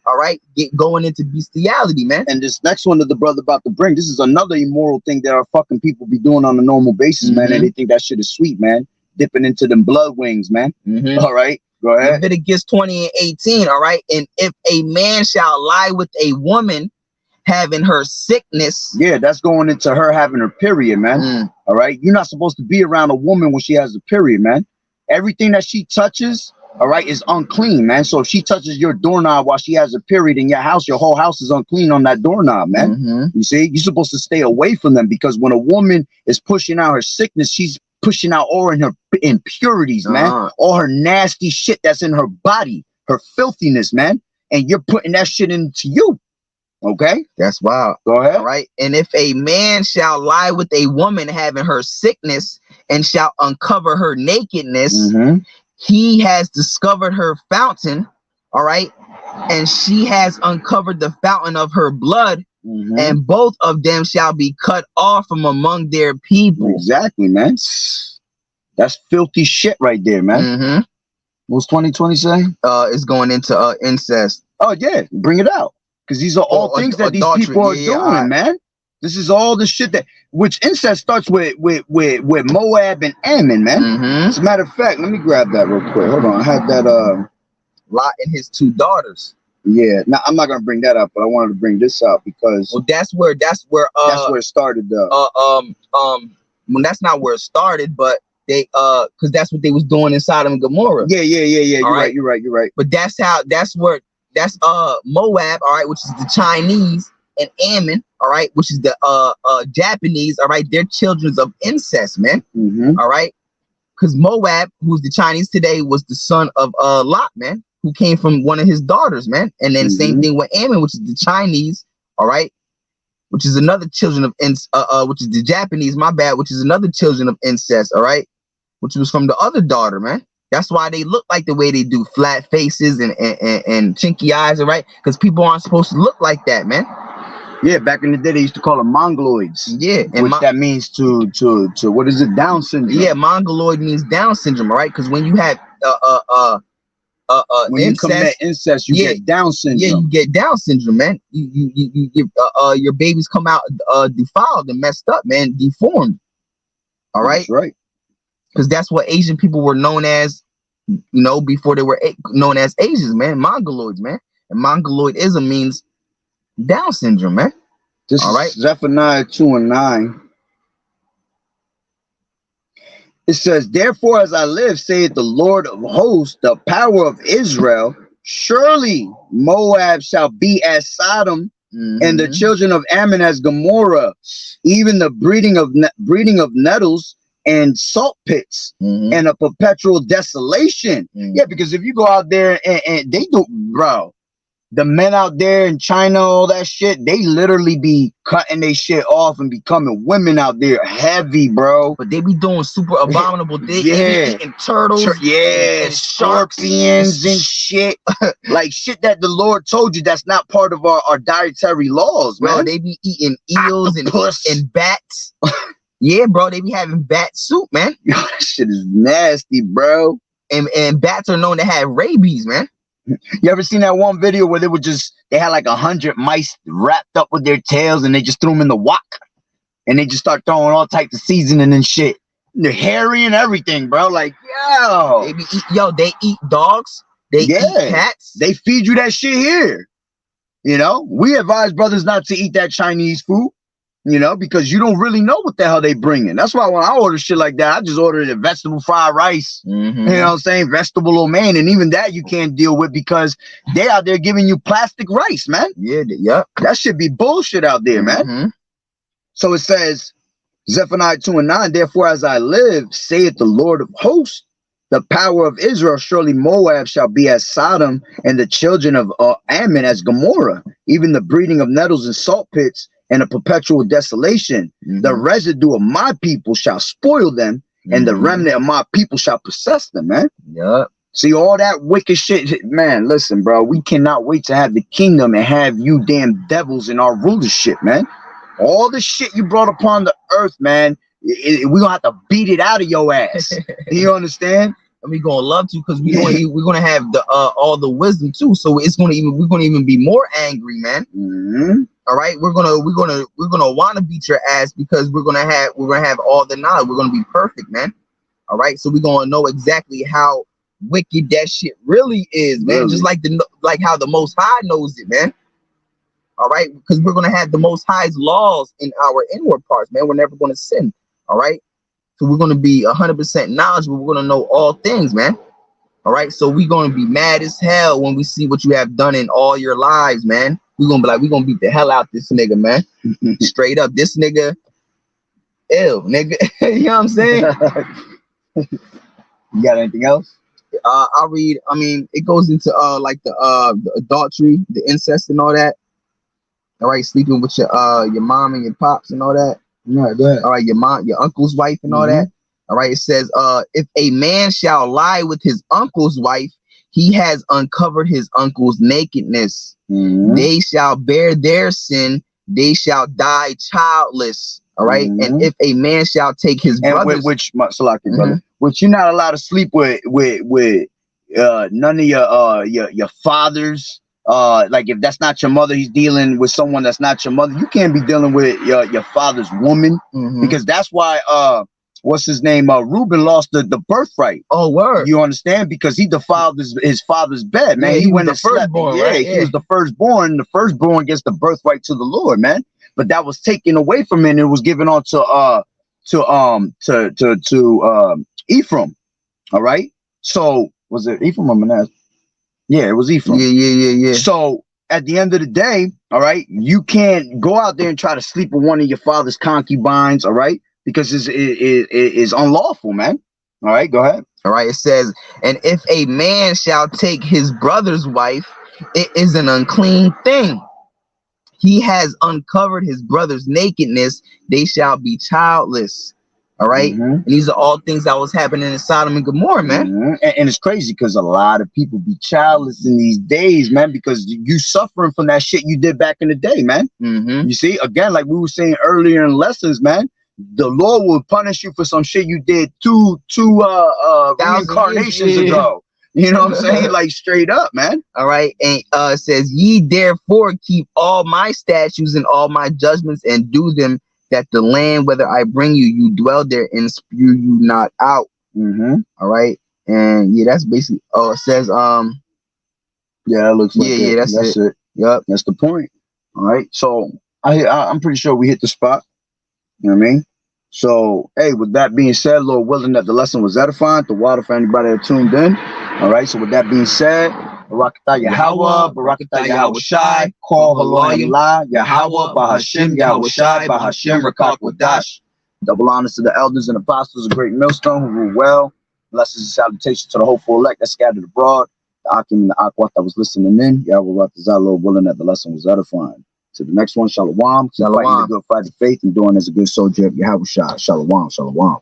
All right, going into bestiality, man. And this next one that the brother about to bring, this is another immoral thing that our fucking people be doing on a normal basis, man. And they think that shit is sweet, man. Dipping into them blood wings, man. All right, go ahead. Leviticus 20 and 18. All right, and if a man shall lie with a woman having her sickness, yeah, that's going into her having her period, man. All right, you're not supposed to be around a woman when she has a period, man. Everything that she touches, all right, is unclean, man. So if she touches your doorknob while she has a period in your house, your whole house is unclean on that doorknob, man. You see, you're supposed to stay away from them, because when a woman is pushing out her sickness, she's pushing out all in her impurities, man. All her nasty shit that's in her body, her filthiness, man. And you're putting that shit into you. Okay, that's wild. Go ahead. All right. And if a man shall lie with a woman having her sickness and shall uncover her nakedness, he has discovered her fountain, all right, and she has uncovered the fountain of her blood, and both of them shall be cut off from among their people. Exactly, man. That's filthy shit right there, man. What's 2020 say? It's going into incest. Oh yeah, bring it out, because these are all things that adultery. These people are doing, man. This is all the shit that, which incest starts with Moab and Ammon, man. As a matter of fact, let me grab that real quick. Hold on, I had that Lot and his 2 daughters. Yeah, now I'm not gonna bring that up, but I wanted to bring this up because that's where it started though. Well, that's not where it started, but they because that's what they was doing in Sodom and Gomorrah. Yeah. You're right. But that's Moab, all right, which is the Chinese, and Ammon, all right, which is the Japanese, all right, they're children of incest, man. All right, because Moab, who's the Chinese today, was the son of Lot, man, who came from one of his daughters, man. And then same thing with Ammon, which is the Chinese, all right, which is another children of which is the Japanese, my bad, which is another children of incest, all right, which was from the other daughter, man. That's why they look like the way they do, flat faces and chinky eyes, all right? Because people aren't supposed to look like that, man. Yeah, back in the day, they used to call them mongoloids. Yeah, and that means to what is it? Down syndrome. Yeah, mongoloid means Down syndrome, right? Because when you have when incest, you commit incest, you get Down syndrome. Yeah, you get Down syndrome, man. Your babies come out defiled and messed up, man, deformed. All right, that's right. Because that's what Asian people were known as, you know, before they were known as Asians, man. Mongoloids, man. And mongoloidism means Down syndrome, man. This All right. is Zephaniah 2:9. It says, therefore, as I live, saith the Lord of hosts, the power of Israel, surely Moab shall be as Sodom, and the children of Ammon as Gomorrah, even the breeding of nettles and salt pits, and a perpetual desolation. Yeah, because if you go out there and they do, bro, the men out there in China, all that shit, they literally be cutting their shit off and becoming women out there heavy, bro. But they be doing super abominable things. Yeah. They be eating turtles, and scorpions and shit. Like shit that the Lord told you that's not part of our dietary laws, bro. man. They be eating eels and bats. Yeah, bro. They be having bat soup, man. Yo, that shit is nasty, bro. And bats are known to have rabies, man. You ever seen that one video where they had like 100 mice wrapped up with their tails and they just threw them in the wok and they just start throwing all types of seasoning and shit. And they're hairy and everything, bro. Like, they eat dogs. They eat cats. They feed you that shit here. You know, we advise brothers not to eat that Chinese food. You know, because you don't really know what the hell they bringing. That's why when I order shit like that, I just order a vegetable fried rice. You know what I'm saying? Vegetable lo mein. And even that you can't deal with because they out there giving you plastic rice, man. Yeah. That should be bullshit out there, man. So it says, Zephaniah 2:9, therefore as I live, saith the Lord of hosts, the power of Israel, surely Moab shall be as Sodom, and the children of Ammon as Gomorrah, even the breeding of nettles and salt pits, and a perpetual desolation. The residue of my people shall spoil them, and the remnant of my people shall possess them, man. See, all that wicked shit, man, listen, bro, we cannot wait to have the kingdom and have you damn devils in our rulership, man. All the shit you brought upon the earth, man, we're gonna have to beat it out of your ass. You understand? And we're gonna love to because we're gonna have the all the wisdom too. So we're gonna even be more angry, man. All right, we're gonna want to beat your ass because we're gonna have all the knowledge. We're gonna be perfect, man. All right, so we're gonna know exactly how wicked that shit really is, man. Really? Just like how the Most High knows it, man. All right, because we're gonna have the Most High's laws in our inward parts, man. We're never gonna sin. All right, so we're gonna be 100% knowledgeable. We're gonna know all things, man. All right, so we're gonna be mad as hell when we see what you have done in all your lives, man. We're gonna be like, we're gonna beat the hell out this nigga, man. Straight up, this nigga, ew, nigga. You know what I'm saying? You got anything else? I'll read. I mean, it goes into like the adultery, the incest, and all that. All right, sleeping with your mom and your pops and all that. Yeah, go ahead. All right, your uncle's wife and all that. All right, it says, if a man shall lie with his uncle's wife, he has uncovered his uncle's nakedness. They shall bear their sin. They shall die childless. All right. And if a man shall take his brother's, which you're not allowed to sleep with none of your father's. Like if that's not your mother, he's dealing with someone that's not your mother. You can't be dealing with your father's woman because that's why what's his name? Reuben lost the birthright. Oh, word. You understand? Because he defiled his father's bed, man. Yeah, he went the firstborn, right? He was the firstborn. The firstborn gets the birthright to the Lord, man. But that was taken away from him and it was given on to Ephraim. All right. So was it Ephraim or Manasseh? Yeah, it was Ephraim. Yeah. So at the end of the day, all right, you can't go out there and try to sleep with one of your father's concubines, all right, because it is unlawful, man. All right, go ahead. All right, it says, and if a man shall take his brother's wife, it is an unclean thing. He has uncovered his brother's nakedness. They shall be childless. All right. And these are all things that was happening in Sodom and Gomorrah, man. And it's crazy because a lot of people be childless in these days, man, because you suffering from that shit you did back in the day, man. You see, again, like we were saying earlier in lessons, man, the Lord will punish you for some shit you did two reincarnations ago. You know what I'm saying? Like straight up, man. All right. And it says, ye therefore keep all my statutes and all my judgments and do them, that the land, whether I bring you, you dwell there and spew you not out. All right. And yeah, that's basically, it says, yeah, it looks like that's it. Yep. That's the point. All right. So I'm pretty sure we hit the spot. You know what I mean? So, hey, with that being said, Lord willing that the lesson was edifying, the water for anybody that tuned in. All right. So with that being said, Barakatah Yahweh, Barakatah Yahweh Shai, Call Haloyim La, Yahweh, Bahashim, Yahweh Shai, Bahashim, Rakak Wadash. Double honors to the elders and apostles of Great Millstone who rule well. Blessings and salutations to the hopeful elect that scattered abroad. The Akim and the Akwat that was listening in. Yahweh Ratazah, Lord willing that the lesson was edifying. To the next one, Shalom. Keep fighting the good fight of faith and doing as a good soldier of Yahweh Shai. Shalom, Shalom.